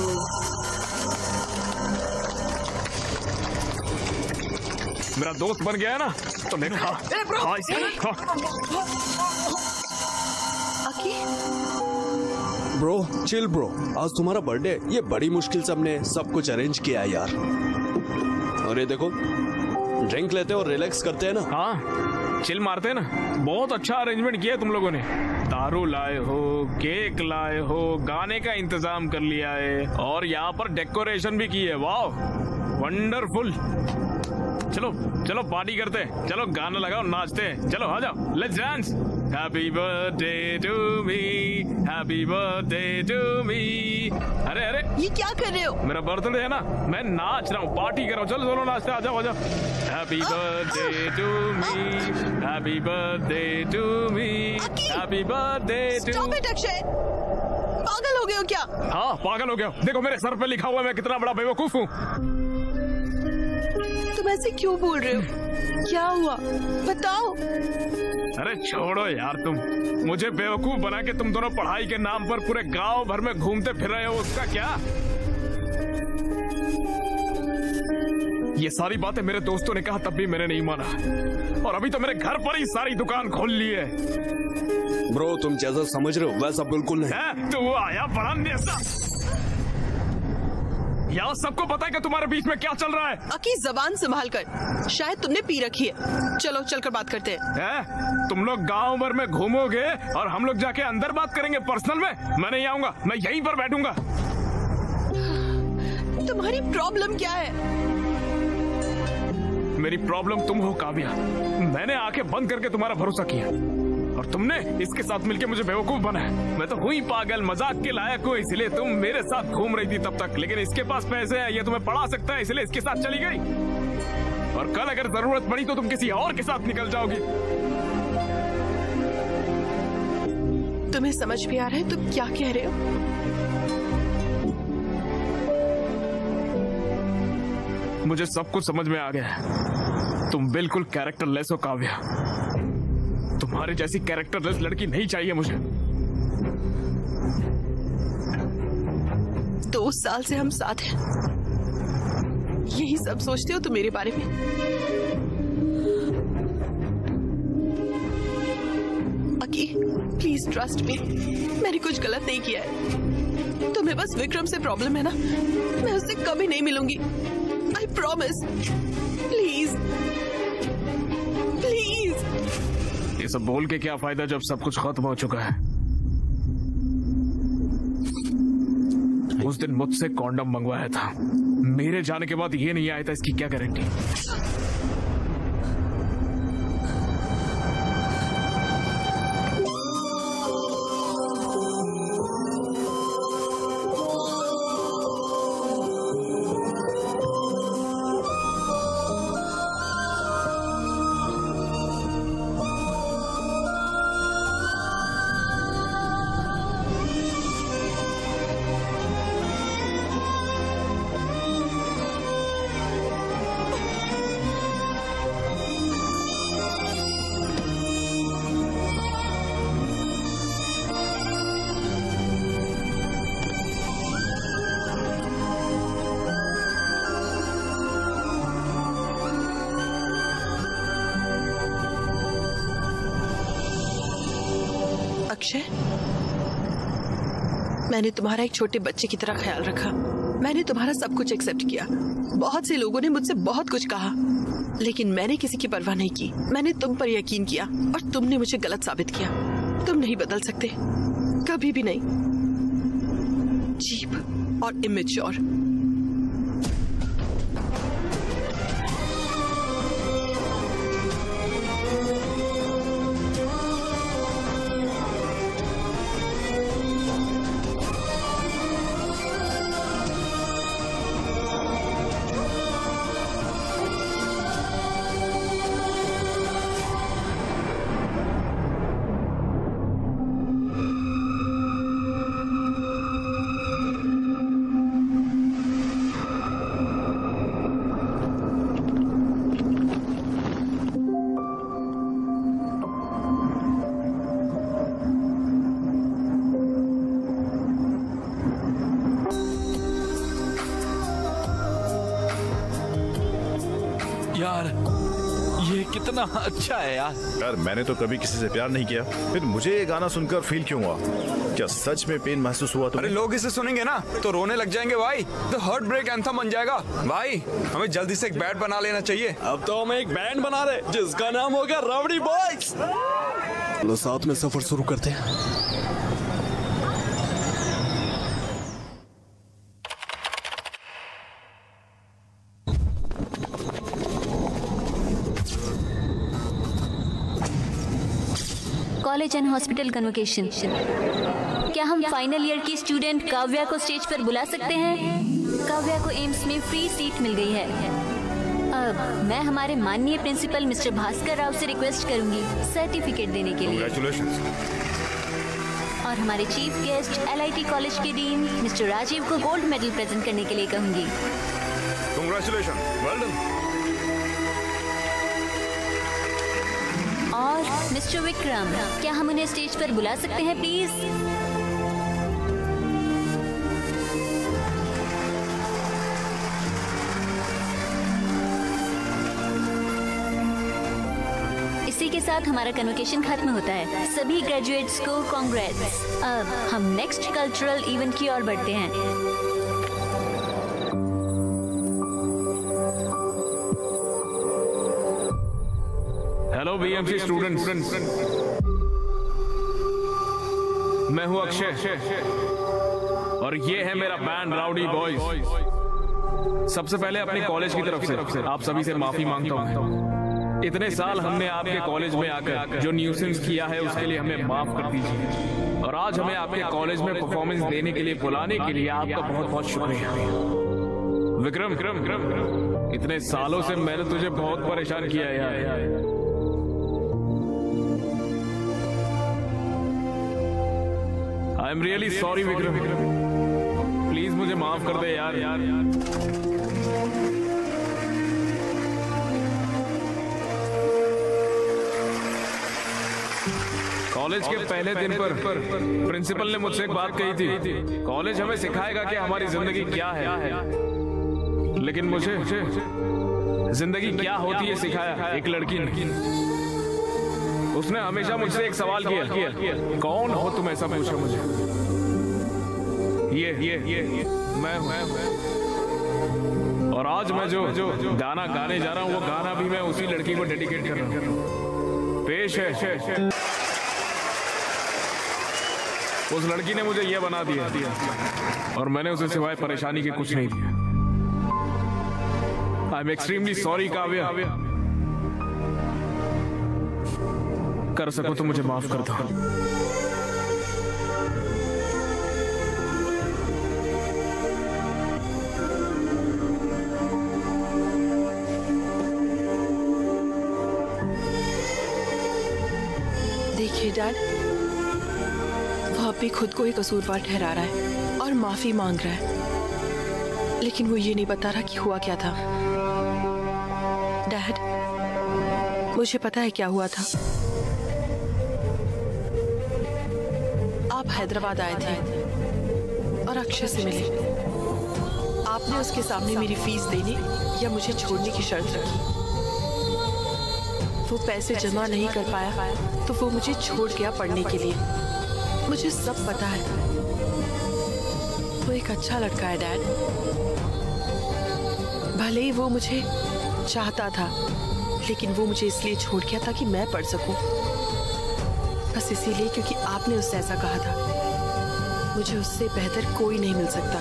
मेरा दोस्त बन गया है ना, तो मैं खा इसे। ब्रो चिल ब्रो, आज तुम्हारा बर्थडे, ये बड़ी मुश्किल से हमने सब कुछ अरेंज किया है यार। और ये देखो, ड्रिंक लेते और रिलैक्स करते हैं ना। हाँ चिल मारते हैं ना। बहुत अच्छा अरेंजमेंट किया तुम लोगों ने। दारू लाए हो, केक लाए हो, गाने का इंतजाम कर लिया है और यहाँ पर डेकोरेशन भी की है। वाह वंडरफुल। चलो चलो पार्टी करते हैं। चलो गाना लगाओ नाचते हैं। चलो आ जाओ let's dance. Happy birthday to me, happy birthday to me. अरे अरे ये क्या कर रहे हो? मेरा बर्थडे है ना, मैं नाच रहा हूँ, पार्टी कर रहा हूँ। चलो चलो नाचते, आ जाओ आ जाओ। Happy birthday to me, happy birthday to me, happy birthday to. Stop it Akshay, पागल हो गए हो क्या? हाँ पागल हो गया। देखो मेरे सर पे लिखा हुआ है मैं कितना बड़ा बेवकूफ हूँ। तुम ऐसे क्यों बोल रहे हो? क्या हुआ बताओ। अरे छोड़ो यार, तुम मुझे बेवकूफ बना के तुम दोनों पढ़ाई के नाम पर पूरे गांव भर में घूमते फिर रहे हो, उसका क्या? ये सारी बातें मेरे दोस्तों ने कहा तब भी मैंने नहीं माना, और अभी तो मेरे घर पर ही सारी दुकान खोल ली है। ब्रो तुम जैसा समझ रहे हो वैसा बिल्कुल नहीं है। तो वो आया बड़ा नेसा। यहाँ सबको पता है कि तुम्हारे बीच में क्या चल रहा है। अकी जबान संभाल कर, शायद तुमने पी रखी है। चलो चलकर बात करते हैं। तुम लोग गांव भर में घूमोगे और हम लोग जाके अंदर बात करेंगे पर्सनल में। मैं नहीं आऊंगा, मैं यहीं पर बैठूंगा। तुम्हारी प्रॉब्लम क्या है? मेरी प्रॉब्लम तुम हो काव्या। मैंने आंखें बंद करके तुम्हारा भरोसा किया और तुमने इसके साथ मिलके मुझे बेवकूफ बनाया। मैं तो हुई पागल, मजाक के लायक हूँ, इसलिए तुम मेरे साथ घूम रही थी तब तक। लेकिन इसके पास पैसे है, ये तुम्हें पढ़ा सकता है, इसलिए इसके साथ चली गई। और कल अगर जरूरत पड़ी तो तुम किसी और के साथ निकल जाओगी। तुम्हें समझ भी आ रहा है तुम क्या कह रहे हो? मुझे सब कुछ समझ में आ गया है। तुम बिल्कुल कैरेक्टरलेस हो काव्या। तुम्हारी जैसी कैरेक्टरलेस लड़की नहीं चाहिए मुझे। 2 साल से हम साथ हैं, यही सब सोचते हो तुम मेरे बारे में? अकी प्लीज ट्रस्ट मी, मैंने कुछ गलत नहीं किया है। तुम्हें बस विक्रम से प्रॉब्लम है ना, मैं उससे कभी नहीं मिलूंगी। I promise. Please please. ये सब बोल के क्या फायदा जब सब कुछ खत्म हो चुका है। उस दिन मुझसे कॉन्डम मंगवाया था, मेरे जाने के बाद ये नहीं आया था, इसकी क्या गारंटी? अक्षय, मैंने तुम्हारा एक छोटे बच्चे की तरह ख्याल रखा। मैंने तुम्हारा सब कुछ एक्सेप्ट किया। बहुत से लोगों ने मुझसे बहुत कुछ कहा, लेकिन मैंने किसी की परवाह नहीं की। मैंने तुम पर यकीन किया और तुमने मुझे गलत साबित किया। तुम नहीं बदल सकते, कभी भी नहीं। चीप और इमेच्योर। यार ये कितना अच्छा है यार। यार मैंने तो कभी किसी से प्यार नहीं किया, फिर मुझे ये गाना सुनकर फील क्यों हुआ? क्या सच में पेन महसूस हुआ? अरे लोग इसे सुनेंगे ना तो रोने लग जाएंगे भाई, तो हार्ट ब्रेक एंथम बन जाएगा। भाई हमें जल्दी से एक बैंड बना लेना चाहिए। अब तो हम एक बैंड बना रहे जिसका नाम होगा रावड़ी बॉयज। चलो साथ में सफर शुरू करते हैं। College and hospital convocation. क्या हम फाइनल ईयर की स्टूडेंट काव्या को स्टेज पर बुला सकते हैं? काव्या को एम्स में फ्री सीट मिल गई है। अब मैं हमारे माननीय प्रिंसिपल मिस्टर भास्कर राव से रिक्वेस्ट करूंगी सर्टिफिकेट देने के लिए। और हमारे चीफ गेस्ट LIT कॉलेज के डीन मिस्टर राजीव को गोल्ड मेडल प्रेजेंट करने के लिए कहूंगी। Congratulation, well done. और मिस्टर विक्रम, क्या हम उन्हें स्टेज पर बुला सकते हैं प्लीज? इसी के साथ हमारा कन्वोकेशन खत्म होता है। सभी ग्रेजुएट्स को कांग्रेट्स। अब हम नेक्स्ट कल्चरल इवेंट की ओर बढ़ते हैं। हेलो BMC स्टूडेंट्स, मैं हूं अक्षय और ये है मेरा बैंड राउडी बॉयज। सबसे पहले अपने कॉलेज की तरफ से आप सभी से माफी मांगता हूं। इतने साल हमने आपके कॉलेज में आकर जो न्यूसेंस किया है उसके लिए हमें माफ कर दीजिए। और आज हमें आपके कॉलेज में परफॉर्मेंस देने के लिए बुलाने के लिए आपका बहुत बहुत शुक्रिया। विक्रम, इतने सालों से मैंने तुझे बहुत परेशान किया यार। I am really sorry Vikram, please मुझे माफ कर दे यार। कॉलेज के पहले दिन पर प्रिंसिपल ने मुझसे एक बात कही थी, कॉलेज हमें सिखाएगा कि हमारी जिंदगी क्या है, लेकिन मुझे जिंदगी क्या होती है सिखाया एक लड़की ने। उसने हमेशा मुझसे एक सवाल किया, कौन हो तुम, ऐसा पूछा मुझे। ये मैं और आज मैं जो गाना गाने जा रहा हूँ वो गाना भी मैं उसी लड़की को डेडिकेट कर रहा हूँ। पेश है, उस लड़की ने मुझे ये बना दिया और मैंने उसे सिवाय परेशानी के कुछ नहीं दिया। I am extremely sorry Kavya. कर सको तो मुझे माफ कर दो। देखिए डैड, वो अब भी खुद को ही कसूरवार ठहरा रहा है और माफी मांग रहा है, लेकिन वो ये नहीं बता रहा कि हुआ क्या था। डैड, मुझे पता है क्या हुआ था। आप हैदराबाद आए थे और अक्षय से मिले। आपने उसके सामने मेरी फीस देने या मुझे छोड़ने की शर्त रखी। वो पैसे जमा नहीं कर पाया तो वो मुझे छोड़ गया पढ़ने के लिए। मुझे सब पता है। वो एक अच्छा लड़का है डैड। भले ही वो मुझे चाहता था, लेकिन वो मुझे इसलिए छोड़ गया ताकि मैं पढ़ सकूं। बस इसीलिए क्योंकि आपने उससे ऐसा कहा था। मुझे उससे बेहतर कोई नहीं मिल सकता।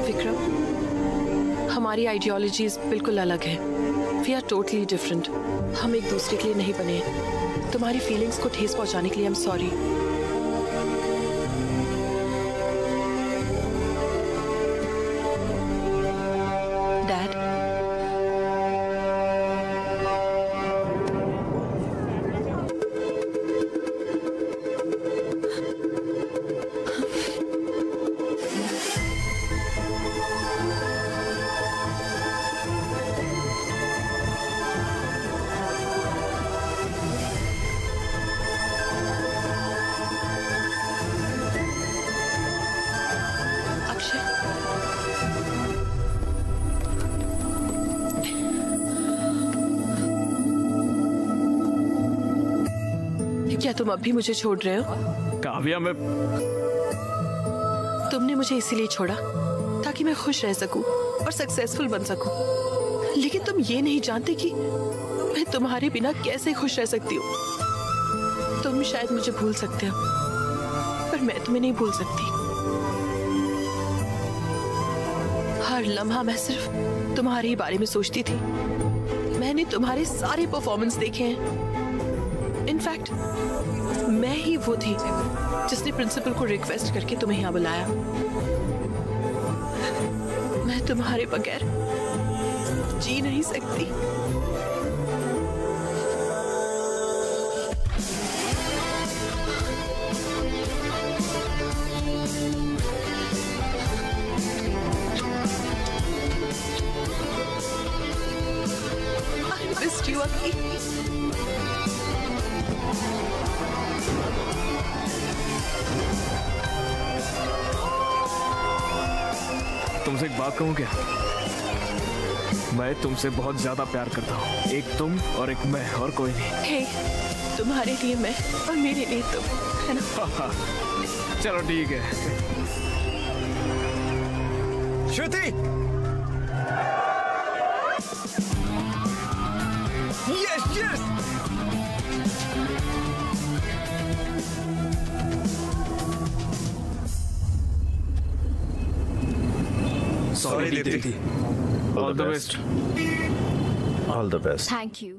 विक्रम, हमारी आइडियोलॉजीज बिल्कुल अलग है। We are totally different. हम एक दूसरे के लिए नहीं बने हैं। तुम्हारी फीलिंग्स को ठेस पहुंचाने के लिए आई एम सॉरी। डैड, क्या तुम अब भी मुझे छोड़ रहे हो? काव्या, मैं तुमने मुझे इसीलिए छोड़ा ताकि मैं खुश रह सकूं और सक्सेसफुल बन सकूं। लेकिन तुम ये नहीं जानते कि मैं तुम्हारे बिना कैसे खुश रह सकती हूँ। तुम शायद मुझे भूल सकते हो, पर मैं तुम्हें नहीं भूल सकती। हर लम्हा मैं सिर्फ तुम्हारे ही बारे में सोचती थी। मैंने तुम्हारे सारे परफॉर्मेंस देखे हैं। इनफैक्ट मैं ही वो थी जिसने प्रिंसिपल को रिक्वेस्ट करके तुम्हें यहाँ बुलाया। मैं तुम्हारे बगैर जी नहीं सकती। I missed you, Aki. तुमसे एक बात कहूँ क्या? मैं तुमसे बहुत ज्यादा प्यार करता हूँ। एक तुम और एक मैं, और कोई नहीं। Hey, तुम्हारे लिए मैं और मेरे लिए तुम, है ना? चलो ठीक है। Shruti, yes yes. Sorry Deepti. All the best. All the best. Thank you.